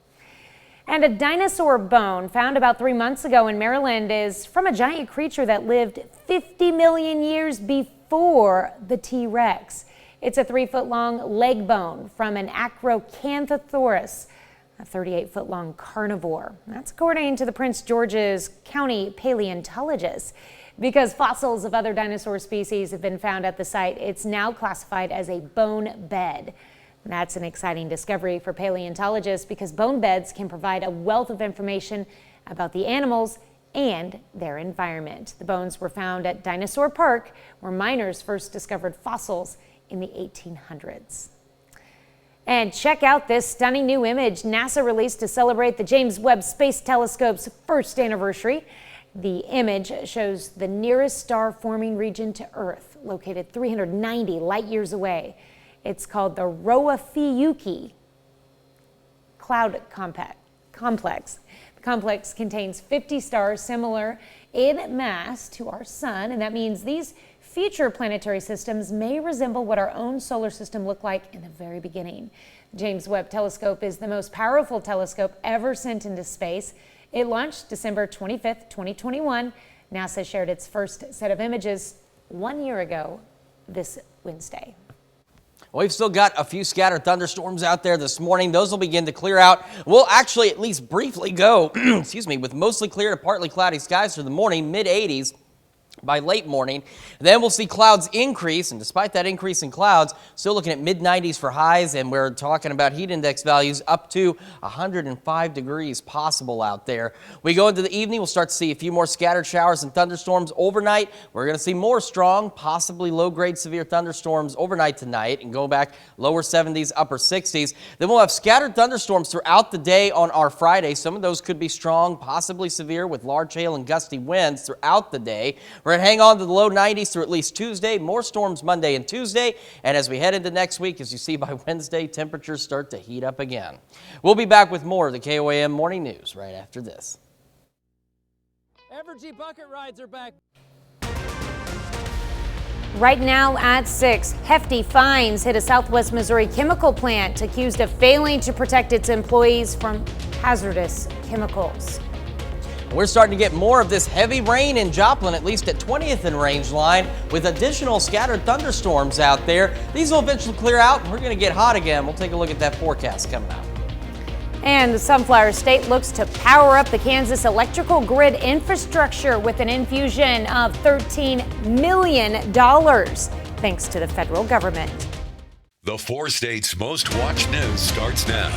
And a dinosaur bone found about 3 months ago in Maryland is from a giant creature that lived 50 million years before the T-Rex. It's a 3-foot-long leg bone from an Acrocanthosaurus, a 38-foot-long carnivore. That's according to the Prince George's County paleontologist. Because fossils of other dinosaur species have been found at the site, it's now classified as a bone bed. That's an exciting discovery for paleontologists because bone beds can provide a wealth of information about the animals and their environment. The bones were found at Dinosaur Park, where miners first discovered fossils in the 1800s. And check out this stunning new image NASA released to celebrate the James Webb Space Telescope's first anniversary. The image shows the nearest star-forming region to Earth, located 390 light years away. It's called the Roa-Fiuki Cloud Complex. The complex contains 50 stars similar in mass to our sun, and that means these future planetary systems may resemble what our own solar system looked like in the very beginning. The James Webb Telescope is the most powerful telescope ever sent into space. It launched December 25th, 2021. NASA shared its first set of images 1 year ago this Wednesday. We've still got a few scattered thunderstorms out there this morning. Those will begin to clear out. We'll actually at least briefly go, excuse me, with mostly clear to partly cloudy skies for the morning, mid-80s. By late morning. Then we'll see clouds increase, and despite that increase in clouds, still looking at mid-90s for highs, and we're talking about heat index values up to 105 degrees possible out there. We go into the evening, we'll start to see a few more scattered showers and thunderstorms overnight. We're going to see more strong, possibly low-grade severe thunderstorms overnight tonight and go back lower 70s, upper 60s. Then we'll have scattered thunderstorms throughout the day on our Friday. Some of those could be strong, possibly severe with large hail and gusty winds throughout the day. We're going to hang on to the low 90s through at least Tuesday. More storms Monday and Tuesday. And as we head into next week, as you see by Wednesday, temperatures start to heat up again. We'll be back with more of the KOAM Morning News right after this. Evergy bucket rides are back. Right now at 6, hefty fines hit a Southwest Missouri chemical plant accused of failing to protect its employees from hazardous chemicals. We're starting to get more of this heavy rain in Joplin, at least at 20th and Range Line, with additional scattered thunderstorms out there. These will eventually clear out, and we're going to get hot again. We'll take a look at that forecast coming up. And the Sunflower State looks to power up the Kansas electrical grid infrastructure with an infusion of $13 million, thanks to the federal government. The 4 states' most watched news starts now.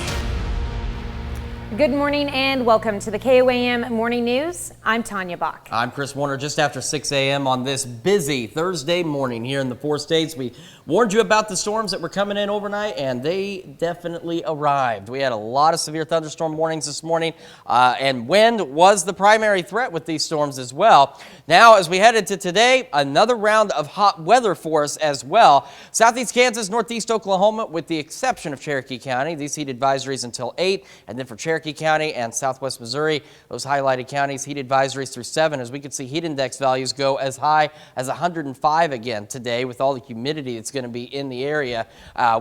Good morning and welcome to the KOAM Morning News. I'm Tanya Bach. I'm Chris Warner. Just after 6 a.m. on this busy Thursday morning here in the 4 states. We warned you about the storms that were coming in overnight, and they definitely arrived. We had a lot of severe thunderstorm warnings this morning, and wind was the primary threat with these storms as well. Now, as we head into today, another round of hot weather for us as well. Southeast Kansas, northeast Oklahoma, with the exception of Cherokee County. These heat advisories until 8, and then for Cherokee County and southwest Missouri, those highlighted counties, heat advisories through 7, as we could see heat index values go as high as 105 again today with all the humidity that's going to be in the area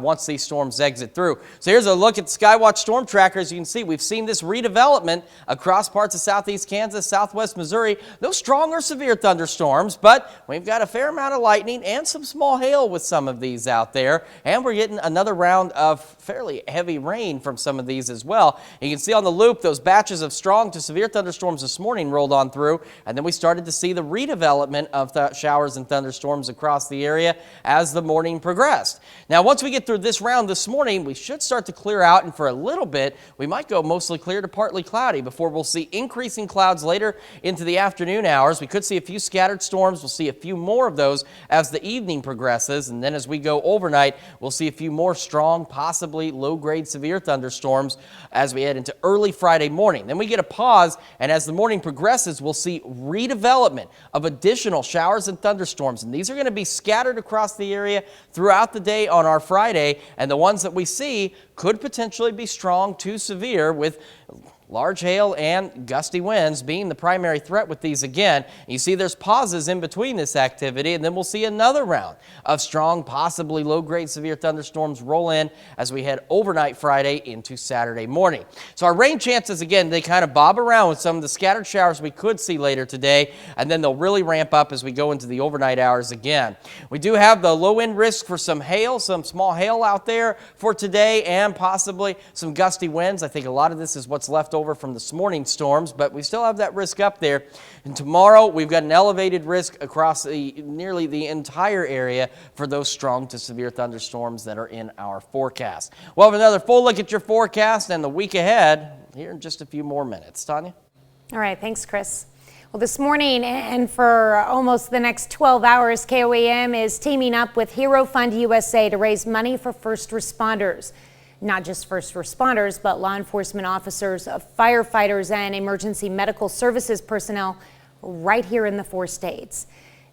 once these storms exit through. So here's a look at Skywatch Storm Tracker. As you can see, we've seen this redevelopment across parts of southeast Kansas, southwest Missouri. No strong or severe thunderstorms, but we've got a fair amount of lightning and some small hail with some of these out there, and we're getting another round of fairly heavy rain from some of these as well. And you can see on the loop, those batches of strong to severe thunderstorms this morning rolled on through, and then we started to see the redevelopment of showers and thunderstorms across the area as the morning progressed. Now, once we get through this round this morning, we should start to clear out, and for a little bit, we might go mostly clear to partly cloudy before we'll see increasing clouds later into the afternoon hours. We could see a few scattered storms. We'll see a few more of those as the evening progresses, and then as we go overnight, we'll see a few more strong, possibly low-grade severe thunderstorms as we head into early Friday morning. Then we get a pause, and as the morning progresses, we'll see redevelopment of additional showers and thunderstorms, and these are going to be scattered across the area throughout the day on our Friday, and the ones that we see could potentially be strong to severe with large hail and gusty winds being the primary threat with these again. You see there's pauses in between this activity, and then we'll see another round of strong, possibly low-grade severe thunderstorms roll in as we head overnight Friday into Saturday morning. So our rain chances, again, they kind of bob around with some of the scattered showers we could see later today, and then they'll really ramp up as we go into the overnight hours again. We do have the low-end risk for some hail, some small hail out there for today, and possibly some gusty winds. I think a lot of this is what's left over from this morning's storms, but we still have that risk up there. And tomorrow, we've got an elevated risk across nearly the entire area for those strong to severe thunderstorms that are in our forecast. We'll have another full look at your forecast and the week ahead here in just a few more minutes. Tanya? All right, thanks, Chris. Well, this morning and for almost the next 12 hours, KOAM is teaming up with Hero Fund USA to raise money for first responders. Not just first responders, but law enforcement officers, firefighters, and emergency medical services personnel right here in the 4 states.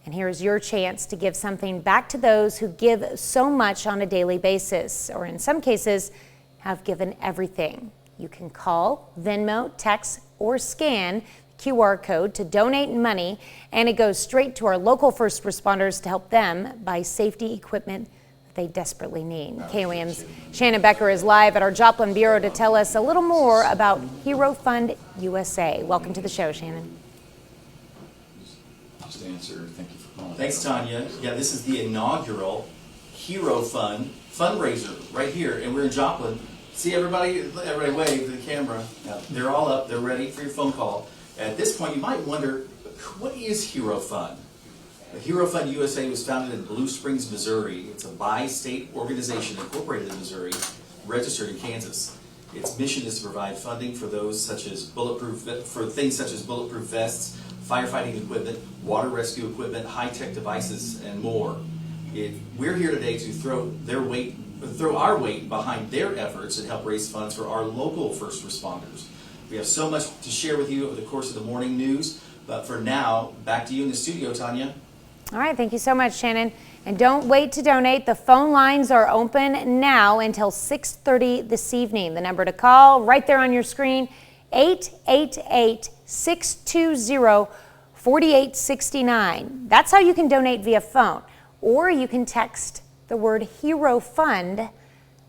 And here's your chance to give something back to those who give so much on a daily basis, or in some cases, have given everything. You can call, Venmo, text, or scan QR code to donate money, and it goes straight to our local first responders to help them buy safety equipment they desperately need. KOAM's Shannon Becker is live at our Joplin Bureau to tell us a little more about Hero Fund USA. Welcome to the show, Shannon. Just answer. Thank you for calling. Thanks, Tanya. Yeah, this is the inaugural Hero Fund fundraiser right here, and we're in Joplin. See everybody wave to the camera. They're all up. They're ready for your phone call. At this point, you might wonder, what is Hero Fund? The Hero Fund USA was founded in Blue Springs, Missouri. It's a bi-state organization incorporated in Missouri, registered in Kansas. Its mission is to provide funding for those such as things such as bulletproof vests, firefighting equipment, water rescue equipment, high-tech devices, and more. We're here today to throw our weight behind their efforts and help raise funds for our local first responders. We have so much to share with you over the course of the morning news, but for now, back to you in the studio, Tanya. All right, thank you so much, Shannon. And don't wait to donate. The phone lines are open now until 6:30 this evening. The number to call right there on your screen, 888-620-4869. That's how you can donate via phone, or you can text the word Hero Fund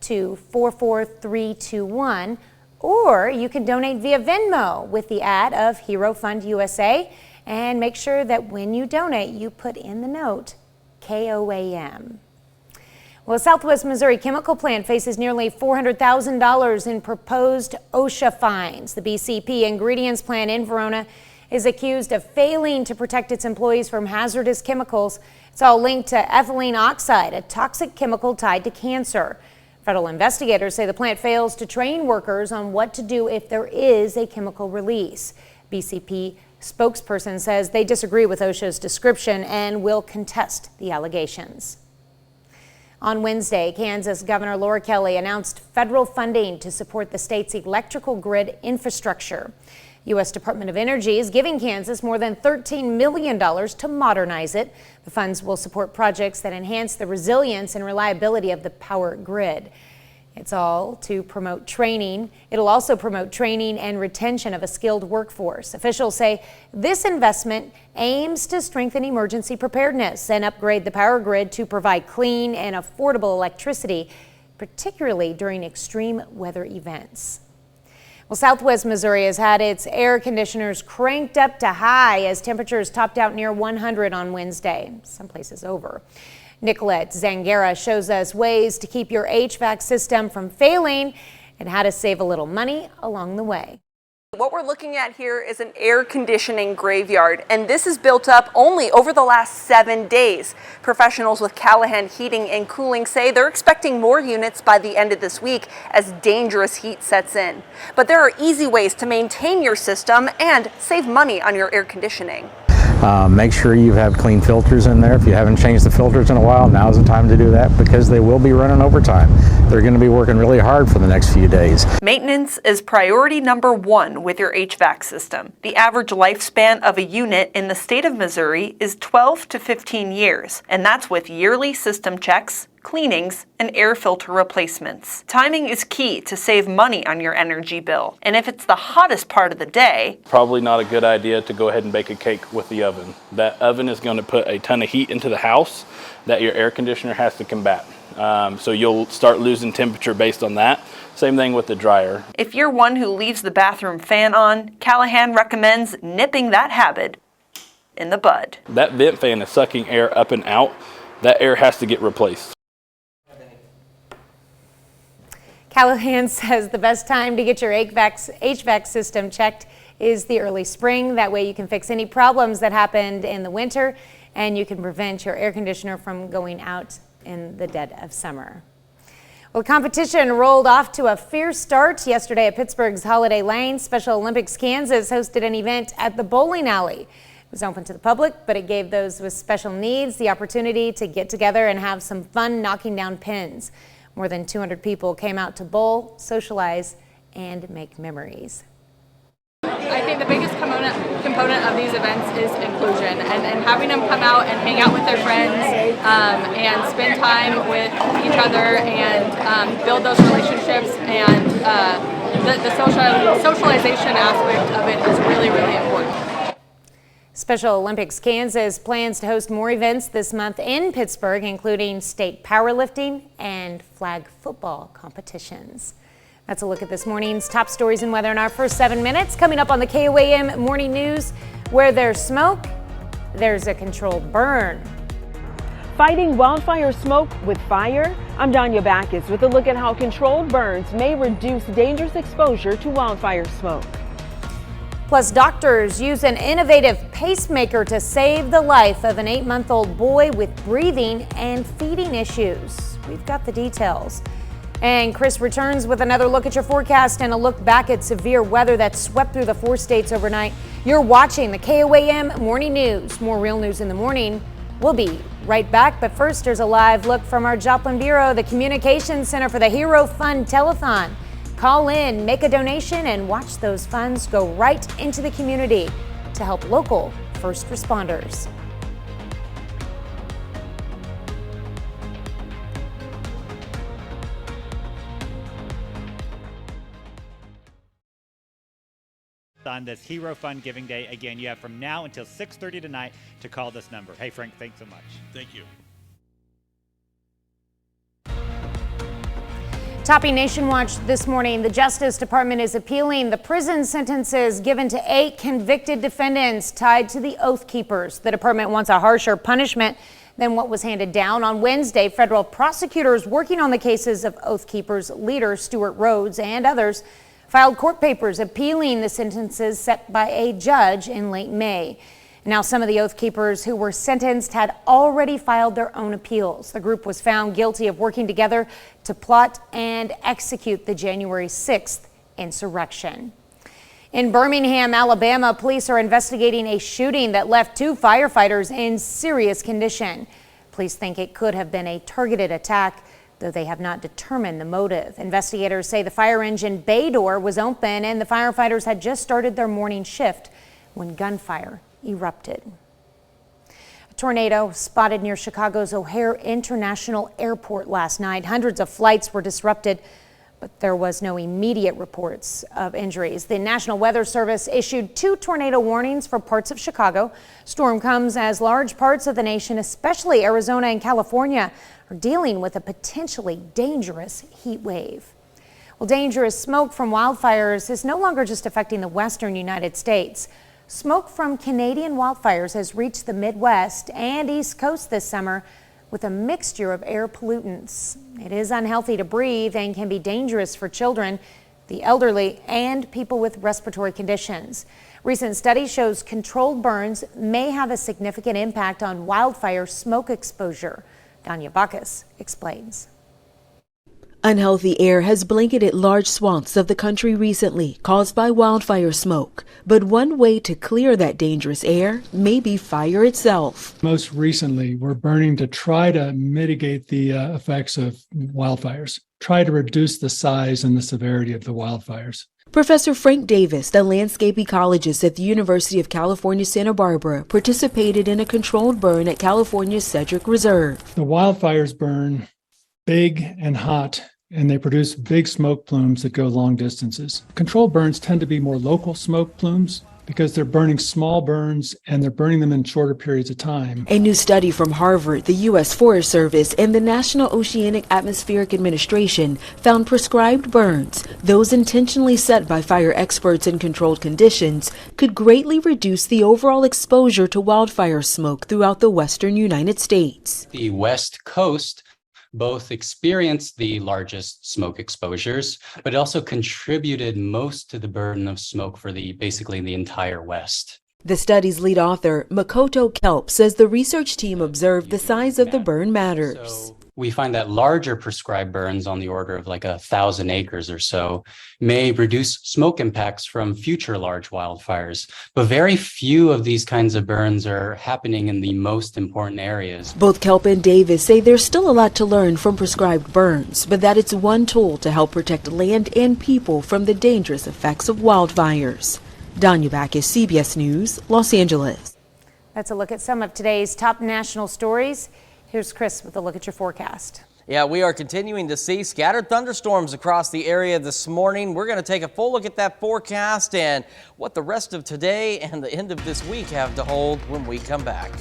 to 44321. Or you can donate via Venmo with the ad of Hero Fund USA, and make sure that when you donate, you put in the note KOAM. Well, a Southwest Missouri chemical plant faces nearly $400,000 in proposed OSHA fines. The BCP ingredients plant in Verona is accused of failing to protect its employees from hazardous chemicals. It's all linked to ethylene oxide, a toxic chemical tied to cancer. Federal investigators say the plant fails to train workers on what to do if there is a chemical release. BCP spokesperson says they disagree with OSHA's description and will contest the allegations. On Wednesday, Kansas Governor Laura Kelly announced federal funding to support the state's electrical grid infrastructure. U.S. Department of Energy is giving Kansas more than $13 million to modernize it. The funds will support projects that enhance the resilience and reliability of the power grid. It's all to promote training. It'll also promote training and retention of a skilled workforce. Officials say this investment aims to strengthen emergency preparedness and upgrade the power grid to provide clean and affordable electricity, particularly during extreme weather events. Well, Southwest Missouri has had its air conditioners cranked up to high as temperatures topped out near 100 on Wednesday, some places over. Nicolette Zangara shows us ways to keep your HVAC system from failing and how to save a little money along the way. What we're looking at here is an air conditioning graveyard, and this is built up only over the last 7 days. Professionals with Callahan Heating and Cooling say they're expecting more units by the end of this week as dangerous heat sets in. But there are easy ways to maintain your system and save money on your air conditioning. Make sure you have clean filters in there. If you haven't changed the filters in a while, now's the time to do that because they will be running overtime. They're going to be working really hard for the next few days. Maintenance is priority number 1 with your HVAC system. The average lifespan of a unit in the state of Missouri is 12 to 15 years, and that's with yearly system checks, cleanings, and air filter replacements. Timing is key to save money on your energy bill. And if it's the hottest part of the day, probably not a good idea to go ahead and bake a cake with the oven. That oven is going to put a ton of heat into the house that your air conditioner has to combat. So you'll start losing temperature based on that. Same thing with the dryer. If you're one who leaves the bathroom fan on, Callahan recommends nipping that habit in the bud. That vent fan is sucking air up and out. That air has to get replaced. Callahan says the best time to get your HVAC system checked is the early spring. That way you can fix any problems that happened in the winter and you can prevent your air conditioner from going out in the dead of summer. Well, the competition rolled off to a fierce start yesterday at Pittsburgh's Holiday Lane. Special Olympics Kansas hosted an event at the bowling alley. It was open to the public, but it gave those with special needs the opportunity to get together and have some fun knocking down pins. More than 200 people came out to bowl, socialize, and make memories. I think the biggest component of these events is inclusion and having them come out and hang out with their friends and spend time with each other and build those relationships, and the socialization aspect of it is really, really important. Special Olympics Kansas plans to host more events this month in Pittsburgh, including state powerlifting and flag football competitions. That's a look at this morning's top stories and weather in our first 7 minutes. Coming up on the KOAM Morning News, where there's smoke, there's a controlled burn. Fighting wildfire smoke with fire? I'm Danya Backus with a look at how controlled burns may reduce dangerous exposure to wildfire smoke. Plus, doctors use an innovative pacemaker to save the life of an 8-month-old boy with breathing and feeding issues. We've got the details. And Chris returns with another look at your forecast and a look back at severe weather that swept through the 4 states overnight. You're watching the KOAM Morning News. More real news in the morning. We'll be right back, but first, there's a live look from our Joplin Bureau, the Communications Center for the Hero Fund Telethon. Call in, make a donation, and watch those funds go right into the community to help local first responders. On this Hero Fund Giving Day. Again, you have from now until 6:30 tonight to call this number. Hey, Frank, thanks so much. Thank you. Topping Nation Watch this morning, the Justice Department is appealing the prison sentences given to 8 convicted defendants tied to the Oath Keepers. The department wants a harsher punishment than what was handed down on Wednesday. Federal prosecutors working on the cases of Oath Keepers leader Stuart Rhodes and others filed court papers appealing the sentences set by a judge in late May. Now, some of the Oath Keepers who were sentenced had already filed their own appeals. The group was found guilty of working together to plot and execute the January 6th insurrection. In Birmingham, Alabama, police are investigating a shooting that left 2 firefighters in serious condition. Police think it could have been a targeted attack, though they have not determined the motive. Investigators say the fire engine bay door was open and the firefighters had just started their morning shift when gunfire erupted. A tornado spotted near Chicago's O'Hare International Airport last night. Hundreds of flights were disrupted, but there was no immediate reports of injuries. The National Weather Service issued 2 tornado warnings for parts of Chicago. Storm comes as large parts of the nation, especially Arizona and California, are dealing with a potentially dangerous heat wave. Well, dangerous smoke from wildfires is no longer just affecting the western United States. Smoke from Canadian wildfires has reached the Midwest and East Coast this summer with a mixture of air pollutants. It is unhealthy to breathe and can be dangerous for children, the elderly, and people with respiratory conditions. Recent study shows controlled burns may have a significant impact on wildfire smoke exposure. Danya Backus explains. Unhealthy air has blanketed large swaths of the country recently, caused by wildfire smoke. But one way to clear that dangerous air may be fire itself. Most recently, we're burning to try to mitigate the effects of wildfires, try to reduce the size and the severity of the wildfires. Professor Frank Davis, the landscape ecologist at the University of California, Santa Barbara, participated in a controlled burn at California's Sedgwick Reserve. The wildfires burn big and hot, and they produce big smoke plumes that go long distances. Controlled burns tend to be more local smoke plumes because they're burning small burns and they're burning them in shorter periods of time. A new study from Harvard, the U.S. Forest Service, and the National Oceanic Atmospheric Administration found prescribed burns, those intentionally set by fire experts in controlled conditions, could greatly reduce the overall exposure to wildfire smoke throughout the western United States. The West Coast both experienced the largest smoke exposures, but also contributed most to the burden of smoke for basically the entire West. The study's lead author, Makoto Kelp, says the research team observed the size of the burn matters. So we find that larger prescribed burns on the order of like 1,000 acres or so may reduce smoke impacts from future large wildfires. But very few of these kinds of burns are happening in the most important areas. Both Kelp and Davis say there's still a lot to learn from prescribed burns, but that it's one tool to help protect land and people from the dangerous effects of wildfires. Danya Backus, CBS News, Los Angeles. That's a look at some of today's top national stories. Here's Chris with a look at your forecast. Yeah, we are continuing to see scattered thunderstorms across the area this morning. We're going to take a full look at that forecast and what the rest of today and the end of this week have to hold when we come back.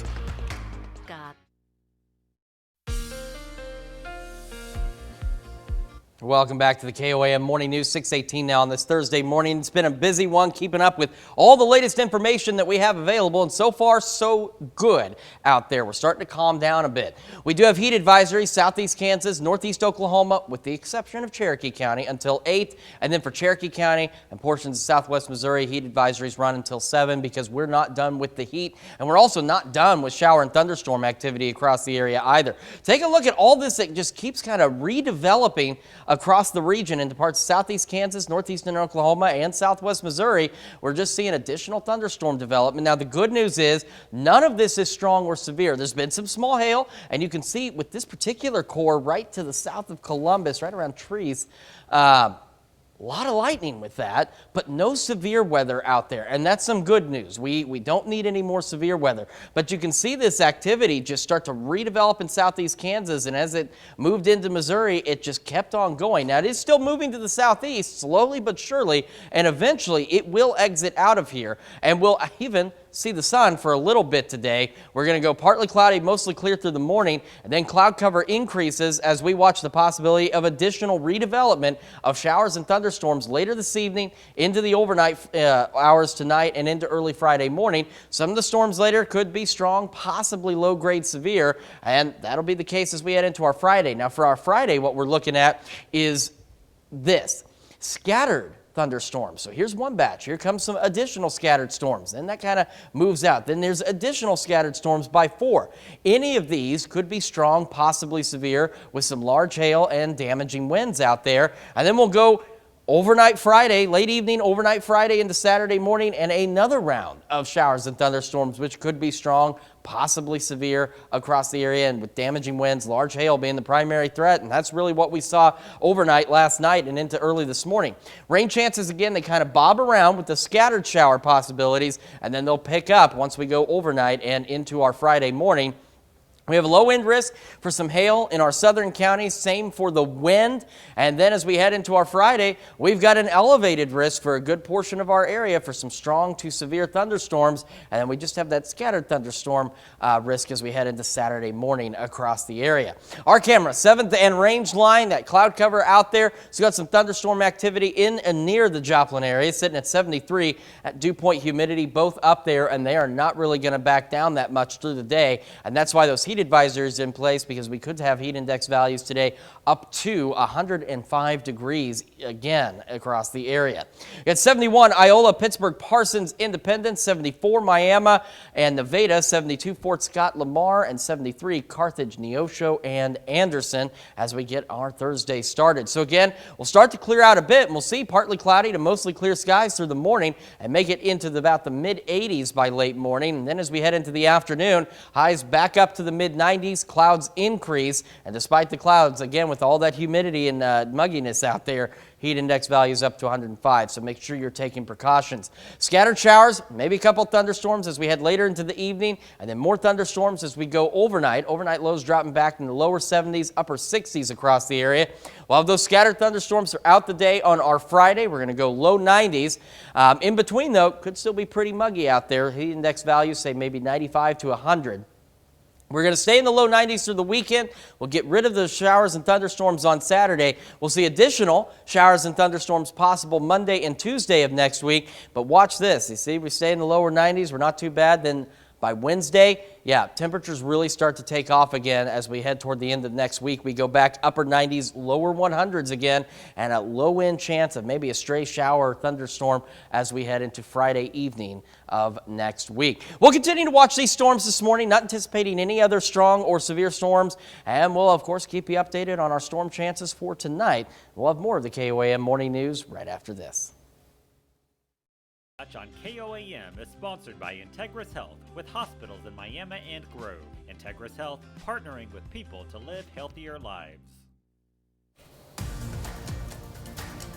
Welcome back to the KOAM Morning News, 6:18 now on this Thursday morning. It's been a busy one, keeping up with all the latest information that we have available, and so far, so good out there. We're starting to calm down a bit. We do have heat advisories, southeast Kansas, northeast Oklahoma, with the exception of Cherokee County, until 8. And then for Cherokee County and portions of southwest Missouri, heat advisories run until 7 because we're not done with the heat. And we're also not done with shower and thunderstorm activity across the area either. Take a look at all this that just keeps kind of redeveloping across the region into parts of southeast Kansas, northeastern Oklahoma, and southwest Missouri. We're just seeing additional thunderstorm development. Now, the good news is none of this is strong or severe. There's been some small hail, and you can see with this particular core right to the south of Columbus, right around trees, a lot of lightning with that, but no severe weather out there, and that's some good news. We don't need any more severe weather, but you can see this activity just start to redevelop in southeast Kansas, and as it moved into Missouri, it just kept on going. Now, it is still moving to the southeast, slowly but surely, and eventually it will exit out of here, and we'll even see the sun for a little bit today. We're going to go partly cloudy, mostly clear through the morning, and then cloud cover increases as we watch the possibility of additional redevelopment of showers and thunderstorms later this evening into the overnight hours tonight and into early Friday morning. Some of the storms later could be strong, possibly low-grade severe, and that'll be the case as we head into our Friday. Now, for our Friday, what we're looking at is this: scattered thunderstorms. So here's one batch. Here comes some additional scattered storms. Then that kind of moves out. Then there's additional scattered storms by 4. Any of these could be strong, possibly severe, with some large hail and damaging winds out there. And then we'll go overnight Friday, late evening, overnight Friday into Saturday morning, and another round of showers and thunderstorms, which could be strong, possibly severe across the area, and with damaging winds, large hail being the primary threat. And that's really what we saw overnight last night and into early this morning. Rain chances, again, they kind of bob around with the scattered shower possibilities, and then they'll pick up once we go overnight and into our Friday morning. We have a low wind risk for some hail in our southern counties, same for the wind. And then as we head into our Friday, we've got an elevated risk for a good portion of our area for some strong to severe thunderstorms. And then we just have that scattered thunderstorm risk as we head into Saturday morning across the area. Our camera, 7th and range line, that cloud cover out there. So we've got some thunderstorm activity in and near the Joplin area, sitting at 73 at dew point humidity, both up there, and they are not really going to back down that much through the day. And that's why those heat advisories in place, because we could have heat index values today up to 105 degrees again across the area. We got 71 Iola, Pittsburgh, Parsons, Independence, 74 Miami and Nevada, 72 Fort Scott, Lamar, and 73 Carthage, Neosho, and Anderson as we get our Thursday started. So again, we'll start to clear out a bit, and we'll see partly cloudy to mostly clear skies through the morning and make it into about the mid-80s by late morning. And then as we head into the afternoon, highs back up to the mid-90s, clouds increase, and despite the clouds, again, with all that humidity and mugginess out there, heat index values up to 105, so make sure you're taking precautions. Scattered showers, maybe a couple thunderstorms as we head later into the evening, and then more thunderstorms as we go overnight. Overnight lows dropping back in the lower 70s, upper 60s across the area. While those scattered thunderstorms throughout the day on our Friday, we're going to go low 90s. In between, though, could still be pretty muggy out there. Heat index values say maybe 95 to 100. We're going to stay in the low 90s through the weekend. We'll get rid of the showers and thunderstorms on Saturday. We'll see additional showers and thunderstorms possible Monday and Tuesday of next week. But watch this. You see, we stay in the lower 90s. We're not too bad. Then By Wednesday, yeah, temperatures really start to take off again as we head toward the end of next week. We go back upper 90s, lower 100s again, and a low-end chance of maybe a stray shower or thunderstorm as we head into Friday evening of next week. We'll continue to watch these storms this morning, not anticipating any other strong or severe storms, and we'll, of course, keep you updated on our storm chances for tonight. We'll have more of the KOAM Morning News right after this. On KOAM is sponsored by Integris Health with hospitals in Miami and Grove. Integris Health, partnering with people to live healthier lives.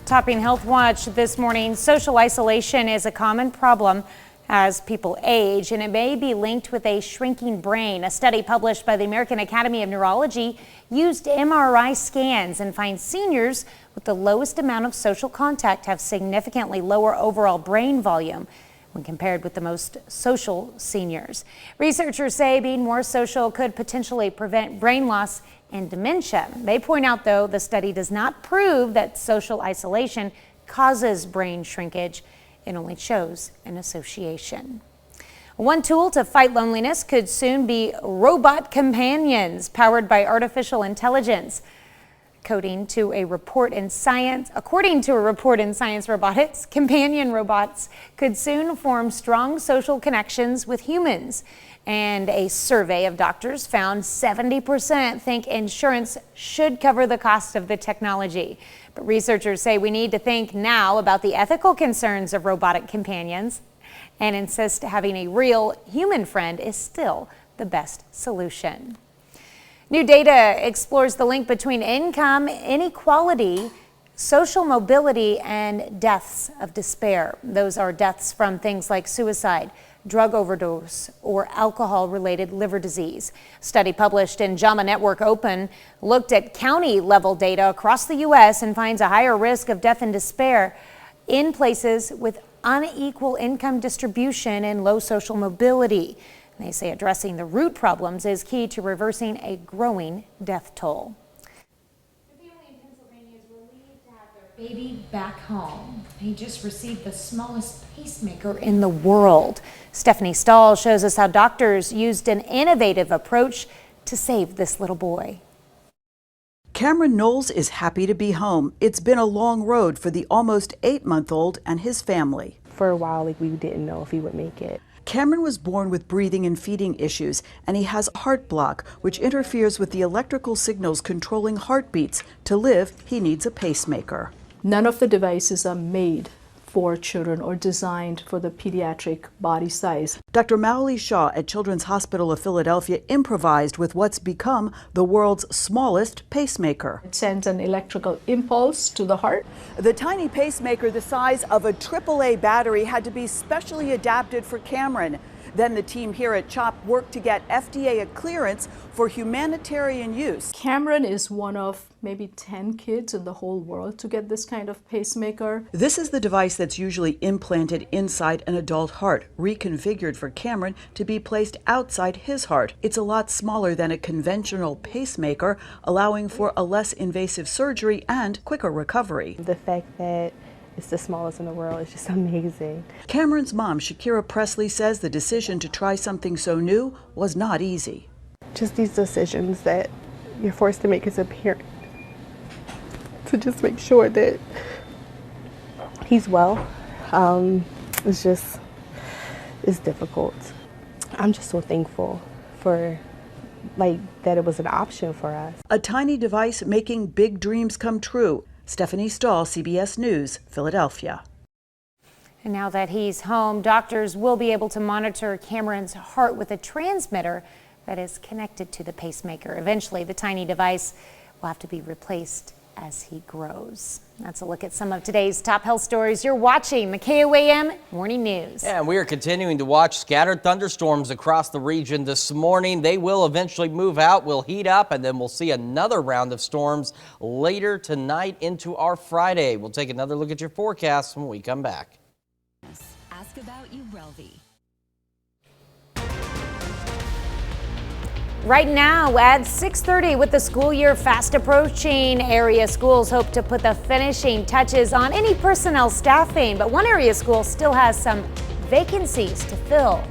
Topping Health Watch this morning, social isolation is a common problem as people age, and it may be linked with a shrinking brain. A study published by the American Academy of Neurology used MRI scans and finds seniors with the lowest amount of social contact have significantly lower overall brain volume when compared with the most social seniors. Researchers say being more social could potentially prevent brain loss and dementia. They point out, though, the study does not prove that social isolation causes brain shrinkage. It only shows an association. One tool to fight loneliness could soon be robot companions powered by artificial intelligence. According to a report in Science Robotics, companion robots could soon form strong social connections with humans. And a survey of doctors found 70% think insurance should cover the cost of the technology. But researchers say we need to think now about the ethical concerns of robotic companions and insist having a real human friend is still the best solution. New data explores the link between income inequality, social mobility, and deaths of despair. Those are deaths from things like suicide, drug overdose, or alcohol-related liver disease. A study published in JAMA Network Open looked at county-level data across the U.S. and finds a higher risk of death and despair in places with unequal income distribution and low social mobility. They say addressing the root problems is key to reversing a growing death toll. The family in Pennsylvania is relieved to have their baby back home. He just received the smallest pacemaker in the world. Stephanie Stahl shows us how doctors used an innovative approach to save this little boy. Cameron Knowles is happy to be home. It's been a long road for the almost 8-month-old and his family. For a while, we didn't know if he would make it. Cameron was born with breathing and feeding issues, and he has a heart block, which interferes with the electrical signals controlling heartbeats. To live, he needs a pacemaker. None of the devices are made for children or designed for the pediatric body size. Dr. Maoli Shaw at Children's Hospital of Philadelphia improvised with what's become the world's smallest pacemaker. It sends an electrical impulse to the heart. The tiny pacemaker the size of a AAA battery had to be specially adapted for Cameron. Then the team here at CHOP worked to get FDA clearance for humanitarian use. Cameron is one of maybe 10 kids in the whole world to get this kind of pacemaker. This is the device that's usually implanted inside an adult heart, reconfigured for Cameron to be placed outside his heart. It's a lot smaller than a conventional pacemaker, allowing for a less invasive surgery and quicker recovery. The fact that it's the smallest in the world is just amazing. Cameron's mom, Shakira Presley, says the decision to try something so new was not easy. Just these decisions that you're forced to make as a parent, to just make sure that he's well. It's difficult. I'm just so thankful for that it was an option for us. A tiny device making big dreams come true. Stephanie Stahl, CBS News, Philadelphia. And now that he's home, doctors will be able to monitor Cameron's heart with a transmitter that is connected to the pacemaker. Eventually, the tiny device will have to be replaced as he grows. That's a look at some of today's top health stories. You're watching the KOAM Morning News. Yeah, and we are continuing to watch scattered thunderstorms across the region this morning. They will eventually move out, will heat up, and then we'll see another round of storms later tonight into our Friday. We'll take another look at your forecast when we come back. Ask about Ubrelvy. Right now at 6:30 with the school year fast approaching, area schools hope to put the finishing touches on any personnel staffing, but one area school still has some vacancies to fill.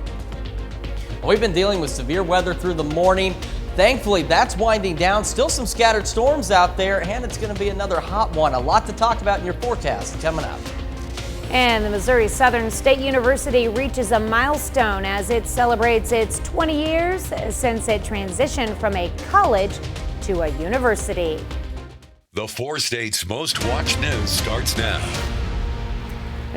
We've been dealing with severe weather through the morning. Thankfully, that's winding down. Still some scattered storms out there, and it's going to be another hot one. A lot to talk about in your forecast coming up. And the Missouri Southern State University reaches a milestone as it celebrates its 20 years since it transitioned from a college to a university. The 4 states' most watched news starts now.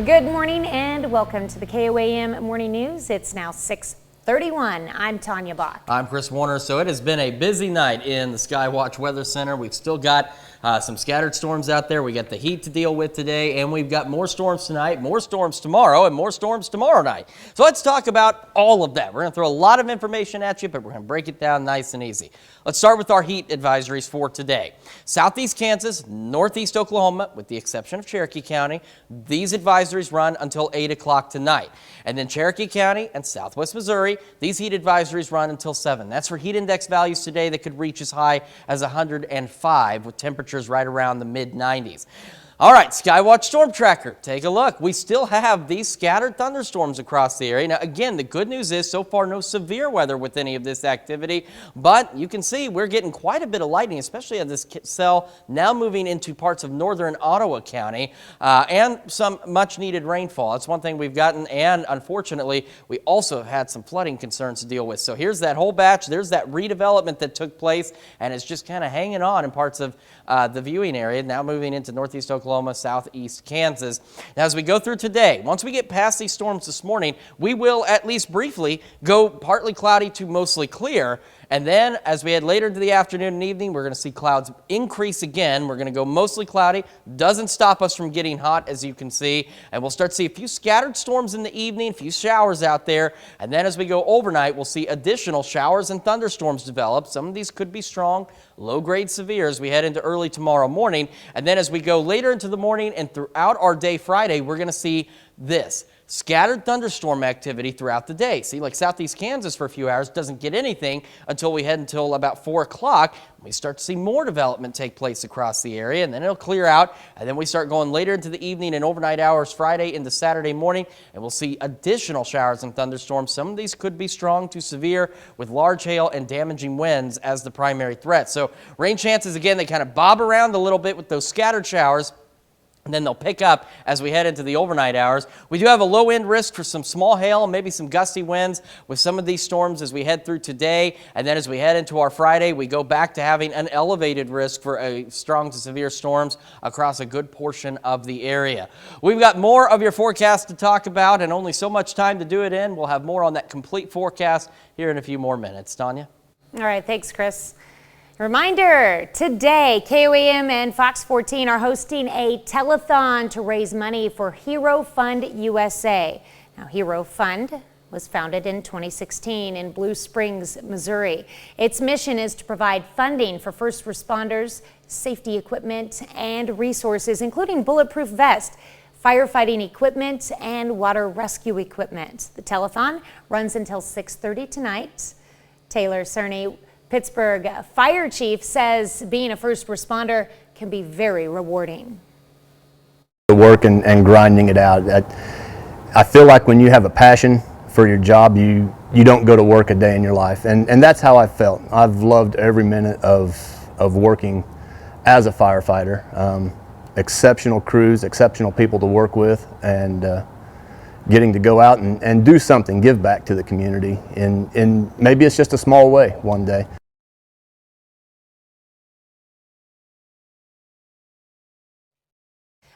Good morning and welcome to the KOAM Morning News. It's now 6:31. I'm Tanya Bach. I'm Chris Warner. So it has been a busy night in the Skywatch Weather Center. We've still got some scattered storms out there. We got the heat to deal with today, and we've got more storms tonight, more storms tomorrow, and more storms tomorrow night. So let's talk about all of that. We're going to throw a lot of information at you, but we're going to break it down nice and easy. Let's start with our heat advisories for today. Southeast Kansas, northeast Oklahoma, with the exception of Cherokee County, these advisories run until 8 o'clock tonight. And then Cherokee County and southwest Missouri, these heat advisories run until 7. That's for heat index values today that could reach as high as 105 with temperatures right around the mid-90s. All right, Skywatch Storm Tracker, take a look. We still have these scattered thunderstorms across the area. Now, again, the good news is so far no severe weather with any of this activity, but you can see we're getting quite a bit of lightning, especially as this cell now moving into parts of northern Ottawa County, and some much-needed rainfall. That's one thing we've gotten, and unfortunately, we also had some flooding concerns to deal with. So here's that whole batch. There's that redevelopment that took place, and it's just kind of hanging on in parts of the viewing area, now moving into northeast Oklahoma, southeast Kansas. Now, as we go through today, once we get past these storms this morning, we will at least briefly go partly cloudy to mostly clear. And then as we head later into the afternoon and evening, we're going to see clouds increase again. We're going to go mostly cloudy. Doesn't stop us from getting hot, as you can see. And we'll start to see a few scattered storms in the evening, a few showers out there. And then as we go overnight, we'll see additional showers and thunderstorms develop. Some of these could be strong, low-grade severe as we head into early tomorrow morning. And then as we go later into the morning and throughout our day Friday, we're going to see this. Scattered thunderstorm activity throughout the day. See, like southeast Kansas for a few hours doesn't get anything until we head until about 4 o'clock. We start to see more development take place across the area, and then it'll clear out. And then we start going later into the evening and overnight hours Friday into Saturday morning, and we'll see additional showers and thunderstorms. Some of these could be strong to severe with large hail and damaging winds as the primary threat. So rain chances, again, they kind of bob around a little bit with those scattered showers, and then they'll pick up as we head into the overnight hours. We do have a low wind risk for some small hail and maybe some gusty winds with some of these storms as we head through today. And then as we head into our Friday, we go back to having an elevated risk for a strong to severe storms across a good portion of the area. We've got more of your forecast to talk about and only so much time to do it in. We'll have more on that complete forecast here in a few more minutes. Tanya? All right, thanks, Chris. Reminder, today KOAM and Fox 14 are hosting a telethon to raise money for Hero Fund USA. Now, Hero Fund was founded in 2016 in Blue Springs, Missouri. Its mission is to provide funding for first responders, safety equipment, and resources, including bulletproof vests, firefighting equipment, and water rescue equipment. The telethon runs until 6:30 tonight. Taylor Cerny, Pittsburgh fire chief, says being a first responder can be very rewarding. The work and grinding it out. I feel like when you have a passion for your job, you don't go to work a day in your life. And that's how I felt. I've loved every minute of working as a firefighter. Exceptional crews, exceptional people to work with, and getting to go out and do something, give back to the community in maybe it's just a small way one day.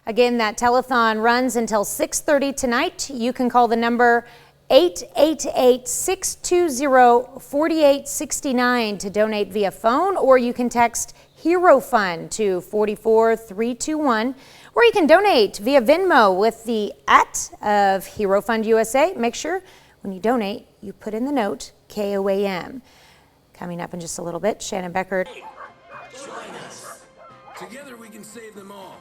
Again, that telethon runs until 6:30 tonight. You can call the number 888-620-4869 to donate via phone, or you can text Hero Fund to 44321, or you can donate via Venmo with the @ of Hero Fund USA. Make sure when you donate, you put in the note KOAM. Coming up in just a little bit, Shannon Becker. Join us. Together we can save them all.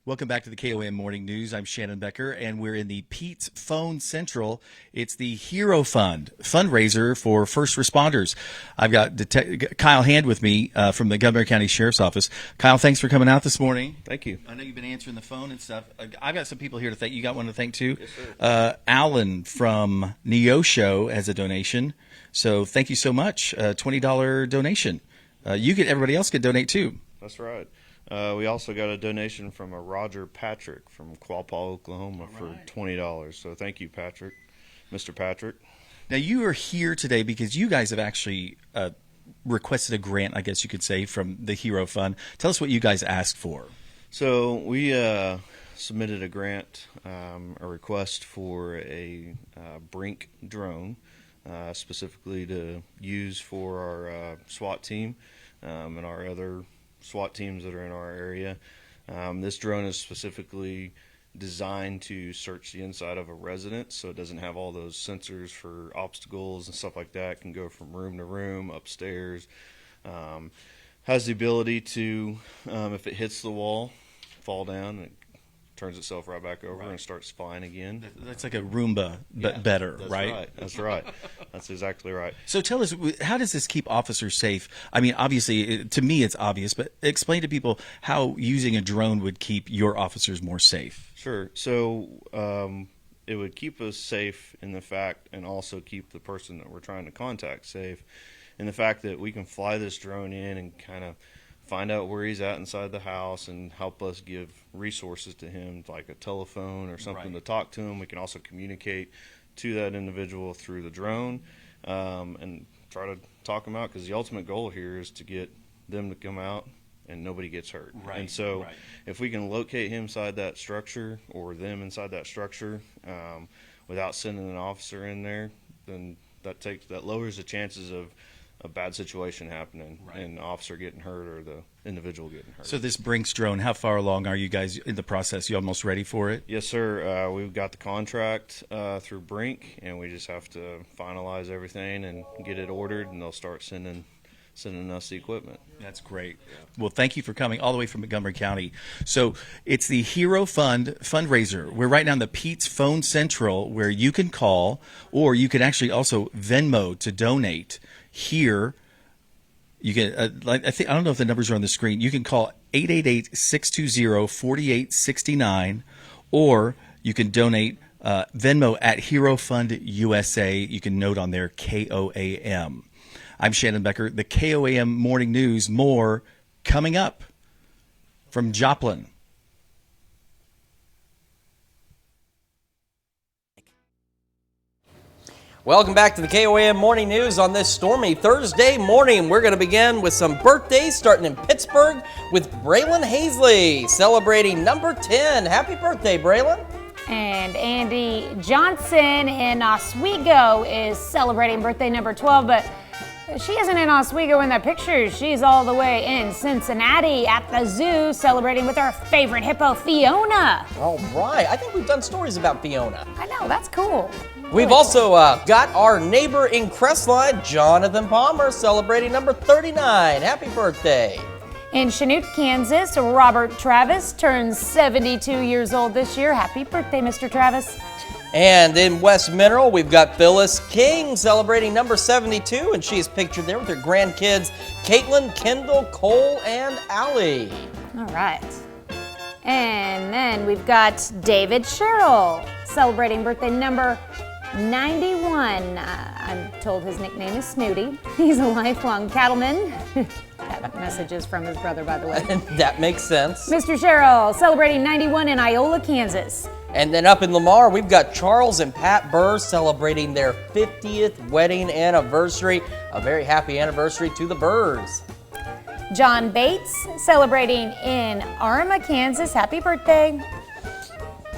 Welcome back to the KOAM Morning News. I'm Shannon Becker, and we're in the Pete's Phone Central. It's the Hero Fund fundraiser for first responders. I've got Kyle Hand with me from the Montgomery County Sheriff's Office. Kyle, thanks for coming out this morning. Thank you. I know you've been answering the phone and stuff. I've got some people here to thank. You got one to thank too? Yes, sir. Alan from Neosho has a donation. So thank you so much. $20 donation. Everybody else could donate too. That's right. We also got a donation from a Roger Patrick from Quapaw, Oklahoma for $20. So thank you, Patrick, Mr. Patrick. Now you are here today because you guys have actually requested a grant, I guess you could say, from the Hero Fund. Tell us what you guys asked for. So we submitted a grant, a request for a Brink drone, specifically to use for our SWAT team and our other SWAT teams that are in our area. This drone is specifically designed to search the inside of a residence, so it doesn't have all those sensors for obstacles and stuff like that. It can go from room to room, upstairs. Has the ability to, if it hits the wall, fall down, it turns itself right back over and starts flying again. That's like a Roomba, but better, that's right? That's right. That's exactly right. So tell us, how does this keep officers safe? I mean, obviously, to me it's obvious, but explain to people how using a drone would keep your officers more safe. Sure. So it would keep us safe in the fact, and also keep the person that we're trying to contact safe, in the fact that we can fly this drone in and kind of find out where he's at inside the house and help us give resources to him, like a telephone or something to talk to him. We can also communicate to that individual through the drone and try to talk him out, because the ultimate goal here is to get them to come out and nobody gets hurt. And so if we can locate him inside that structure, or them inside that structure, without sending an officer in there, then that lowers the chances of a bad situation happening and the officer getting hurt or the individual getting hurt. So this Brinks drone, how far along are you guys in the process? You almost ready for it? Yes, sir. We've got the contract through Brink, and we just have to finalize everything and get it ordered, and they'll start sending us the equipment. That's great. Well, thank you for coming all the way from Montgomery County. So it's the Hero Fund fundraiser. We're right now in the Pete's Phone Central, where you can call, or you can actually also Venmo to donate. Here, you can, I don't know if the numbers are on the screen. You can call 888-620-4869, or you can donate Venmo at Hero Fund USA. You can note on there KOAM. I'm Shannon Becker, the KOAM Morning News. More coming up from Joplin. Welcome back to the KOAM Morning News on this stormy Thursday morning. We're going to begin with some birthdays starting in Pittsburgh with Braylon Hazley celebrating number 10. Happy birthday, Braylon. And Andy Johnson in Oswego is celebrating birthday number 12, but she isn't in Oswego in that picture. She's all the way in Cincinnati at the zoo celebrating with our favorite hippo, Fiona. All right. I think we've done stories about Fiona. I know, that's cool. We've also got our neighbor in Crestline, Jonathan Palmer, celebrating number 39. Happy birthday. In Chanute, Kansas, Robert Travis turns 72 years old this year. Happy birthday, Mr. Travis. And in West Mineral, we've got Phyllis King celebrating number 72, and she's pictured there with her grandkids, Caitlin, Kendall, Cole, and Allie. All right. And then we've got David Sherrill celebrating birthday number 91. I'm told his nickname is Snooty. He's a lifelong cattleman. That message is from his brother, by the way. That makes sense. Mr. Sherrill celebrating 91 in Iola, Kansas. And then up in Lamar, we've got Charles and Pat Burr celebrating their 50th wedding anniversary. A very happy anniversary to the Burrs. John Bates celebrating in Arma, Kansas. Happy birthday.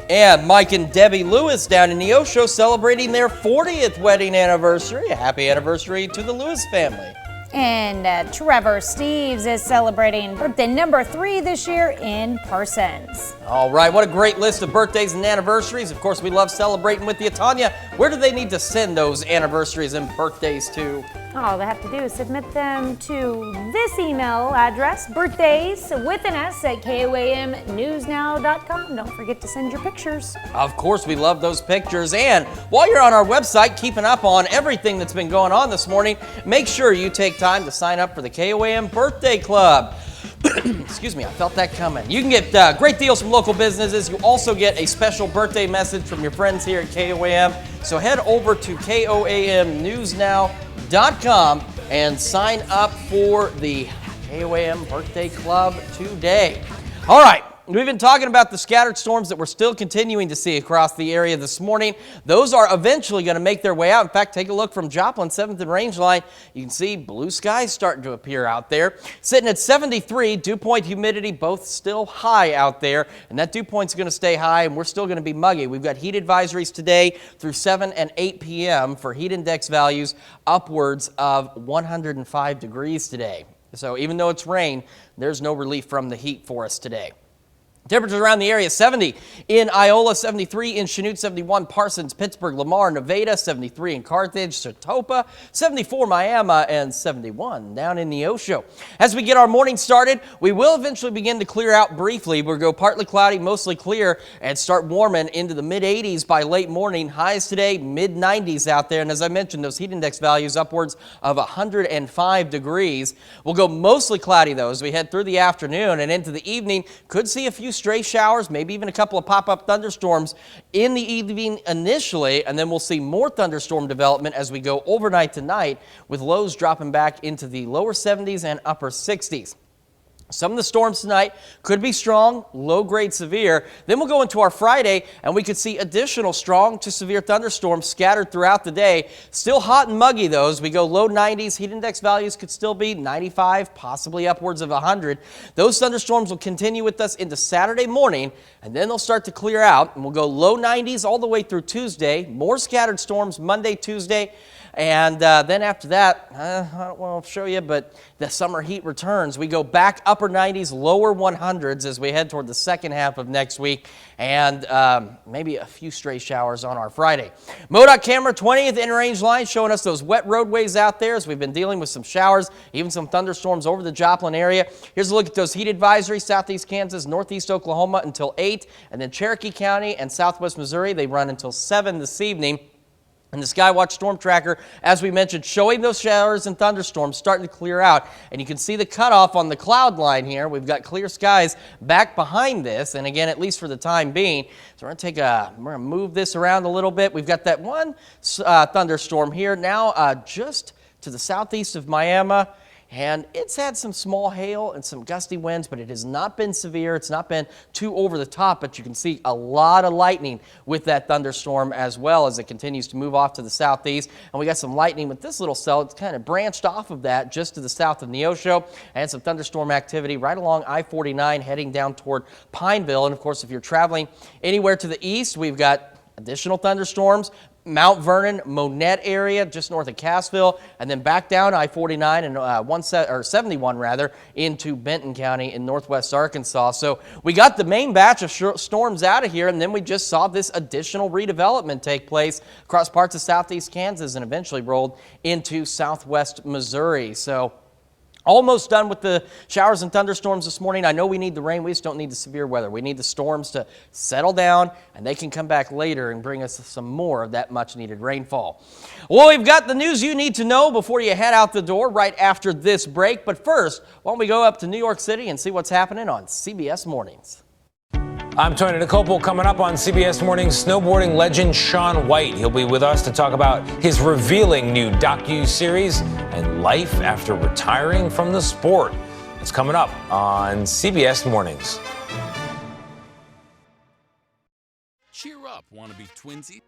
And Mike and Debbie Lewis down in Neosho celebrating their 40th wedding anniversary. A happy anniversary to the Lewis family. And Trevor Steves is celebrating birthday number 3 this year in Parsons. All right, what a great list of birthdays and anniversaries. Of course, we love celebrating with you, Tanya. where do they need to send those anniversaries and birthdays to? All they have to do is submit them to this email address, birthdays with an S at KOAMnewsnow.com. Don't forget to send your pictures. Of course, we love those pictures. And while you're on our website, keeping up on everything that's been going on this morning, make sure you take time to sign up for the KOAM Birthday Club. Excuse me, I felt that coming. You can get great deals from local businesses. You also get a special birthday message from your friends here at KOAM. So head over to KOAMnewsnow.com and sign up for the KOAM Birthday Club today. All right. We've been talking about the scattered storms that we're still continuing to see across the area this morning. Those are eventually going to make their way out. In fact, take a look from Joplin, 7th and Range Line. You can see blue skies starting to appear out there. Sitting at 73, dew point humidity both still high out there. And that dew point's going to stay high, and we're still going to be muggy. We've got heat advisories today through 7 and 8 p.m. for heat index values upwards of 105 degrees today. So even though it's rain, there's no relief from the heat for us today. Temperatures around the area, 70 in Iola, 73 in Chanute, 71 Parsons, Pittsburgh, Lamar, Nevada, 73 in Carthage, Satopa, 74 Miami, and 71 down in Neosho. As we get our morning started, we will eventually begin to clear out briefly. We'll go partly cloudy, mostly clear, and start warming into the mid-80s by late morning. Highs today, mid-90s out there. And as I mentioned, those heat index values upwards of 105 degrees. We'll go mostly cloudy, though, as we head through the afternoon and into the evening. Could see a few stray showers, maybe even a couple of pop-up thunderstorms in the evening initially, and then we'll see more thunderstorm development as we go overnight tonight, with lows dropping back into the lower 70s and upper 60s. Some of the storms tonight could be strong, low-grade severe. Then we'll go into our Friday, and we could see additional strong to severe thunderstorms scattered throughout the day. Still hot and muggy, though, as we go low 90s. Heat index values could still be 95, possibly upwards of 100. Those thunderstorms will continue with us into Saturday morning, and then they'll start to clear out, and we'll go low 90s all the way through Tuesday. More scattered storms Monday, Tuesday. And then after that, I don't want to show you, but the summer heat returns. We go back upper 90s, lower 100s as we head toward the second half of next week, and maybe a few stray showers on our Friday. MoDOT camera 20th in range line showing us those wet roadways out there as we've been dealing with some showers, even some thunderstorms over the Joplin area. Here's a look at those heat advisories. Southeast Kansas, Northeast Oklahoma until 8, and then Cherokee County and Southwest Missouri, they run until 7 this evening. And the Skywatch Storm Tracker, as we mentioned, showing those showers and thunderstorms starting to clear out. And you can see the cutoff on the cloud line here. We've got clear skies back behind this. And again, at least for the time being. So we're going to move this around a little bit. We've got that one thunderstorm here now just to the southeast of Miami. And it's had some small hail and some gusty winds, but it has not been severe. It's not been too over the top, but you can see a lot of lightning with that thunderstorm as well as it continues to move off to the southeast. And we got some lightning with this little cell. It's kind of branched off of that just to the south of Neosho, and some thunderstorm activity right along I-49 heading down toward Pineville. And of course, if you're traveling anywhere to the east, we've got additional thunderstorms. Mount Vernon, Monette area, just north of Cassville, and then back down I-49 and 71 rather, into Benton County in northwest Arkansas. So we got the main batch of storms out of here, and then we just saw this additional redevelopment take place across parts of southeast Kansas and eventually rolled into southwest Missouri. So almost done with the showers and thunderstorms this morning. I know we need the rain. We just don't need the severe weather. We need the storms to settle down, and they can come back later and bring us some more of that much-needed rainfall. Well, we've got the news you need to know before you head out the door right after this break. But first, why don't we go up to New York City and see what's happening on CBS Mornings. I'm Tony Nicopol. Coming up on CBS Mornings, snowboarding legend Shaun White. He'll be with us to talk about his revealing new docu-series and life after retiring from the sport. It's coming up on CBS Mornings. Cheer up, wannabe twinsy.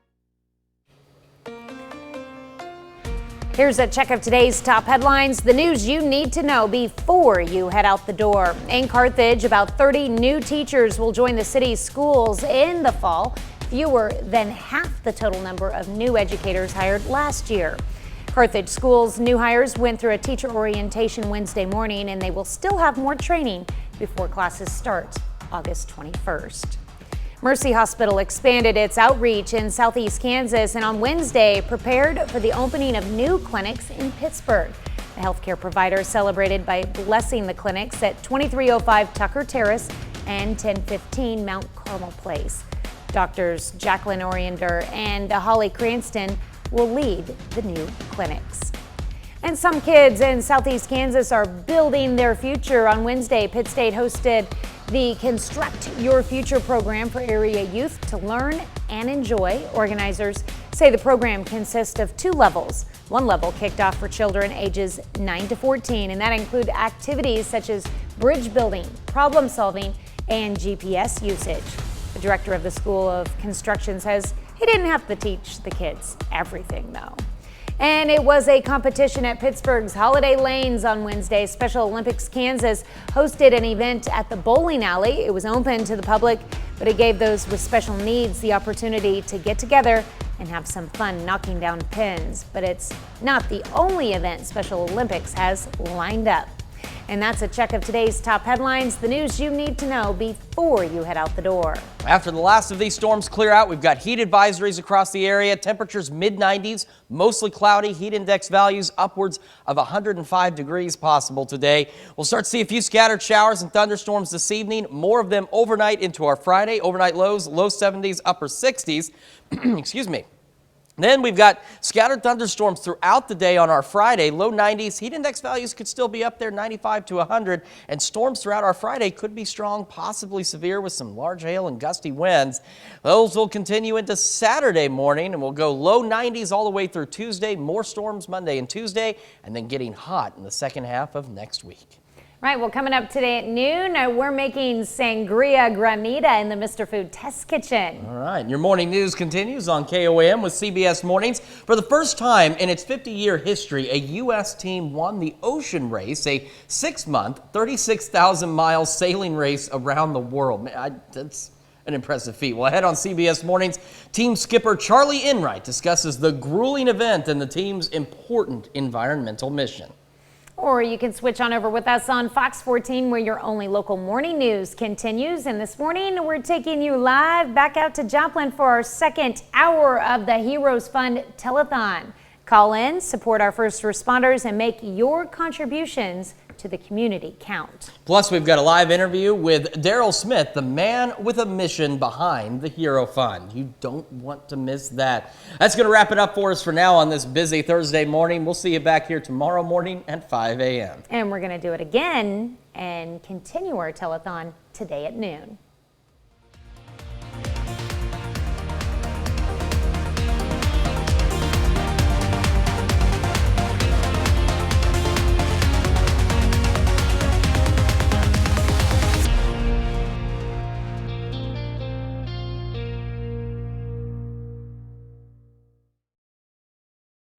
Here's a check of today's top headlines, the news you need to know before you head out the door. In Carthage, about 30 new teachers will join the city's schools in the fall, fewer than half the total number of new educators hired last year. Carthage Schools' new hires went through a teacher orientation Wednesday morning, and they will still have more training before classes start August 21st. Mercy Hospital expanded its outreach in southeast Kansas and on Wednesday prepared for the opening of new clinics in Pittsburgh. The healthcare provider celebrated by blessing the clinics at 2305 Tucker Terrace and 1015 Mount Carmel Place. Doctors Jacqueline Oriender and Holly Cranston will lead the new clinics. And some kids in southeast Kansas are building their future. On Wednesday, Pitt State hosted the Construct Your Future program for area youth to learn and enjoy. Organizers say the program consists of 2 levels. One level kicked off for children ages 9 to 14, and that include activities such as bridge building, problem solving, and GPS usage. The director of the School of Construction says he didn't have to teach the kids everything, though. And it was a competition at Pittsburgh's Holiday Lanes on Wednesday. Special Olympics Kansas hosted an event at the bowling alley. It was open to the public, but it gave those with special needs the opportunity to get together and have some fun knocking down pins. But it's not the only event Special Olympics has lined up. And that's a check of today's top headlines, the news you need to know before you head out the door. After the last of these storms clear out, we've got heat advisories across the area. Temperatures mid-90s, mostly cloudy, heat index values upwards of 105 degrees possible today. We'll start to see a few scattered showers and thunderstorms this evening, more of them overnight into our Friday. Overnight lows, low 70s, upper 60s. Excuse me. Then we've got scattered thunderstorms throughout the day on our Friday, low 90s. Heat index values could still be up there, 95 to 100. And storms throughout our Friday could be strong, possibly severe with some large hail and gusty winds. Those will continue into Saturday morning and we'll go low 90s all the way through Tuesday. More storms Monday and Tuesday, and then getting hot in the second half of next week. Right, well, coming up today at noon, we're making sangria granita in the Mr. Food Test Kitchen. All right, and your morning news continues on KOAM with CBS Mornings. For the first time in its 50-year history, a U.S. team won the Ocean Race, a 6-month, 36,000-mile sailing race around the world. Man, that's an impressive feat. Well, ahead on CBS Mornings, team skipper Charlie Enright discusses the grueling event and the team's important environmental mission. Or you can switch on over with us on Fox 14, where your only local morning news continues. And this morning, we're taking you live back out to Joplin for our second hour of the Heroes Fund Telethon. Call in, support our first responders, and make your contributions to the community count. Plus, we've got a live interview with Daryl Smith, the man with a mission behind the Hero Fund. You don't want to miss that. That's going to wrap it up for us for now on this busy Thursday morning. We'll see you back here tomorrow morning at 5 a.m. And we're going to do it again and continue our telethon today at noon.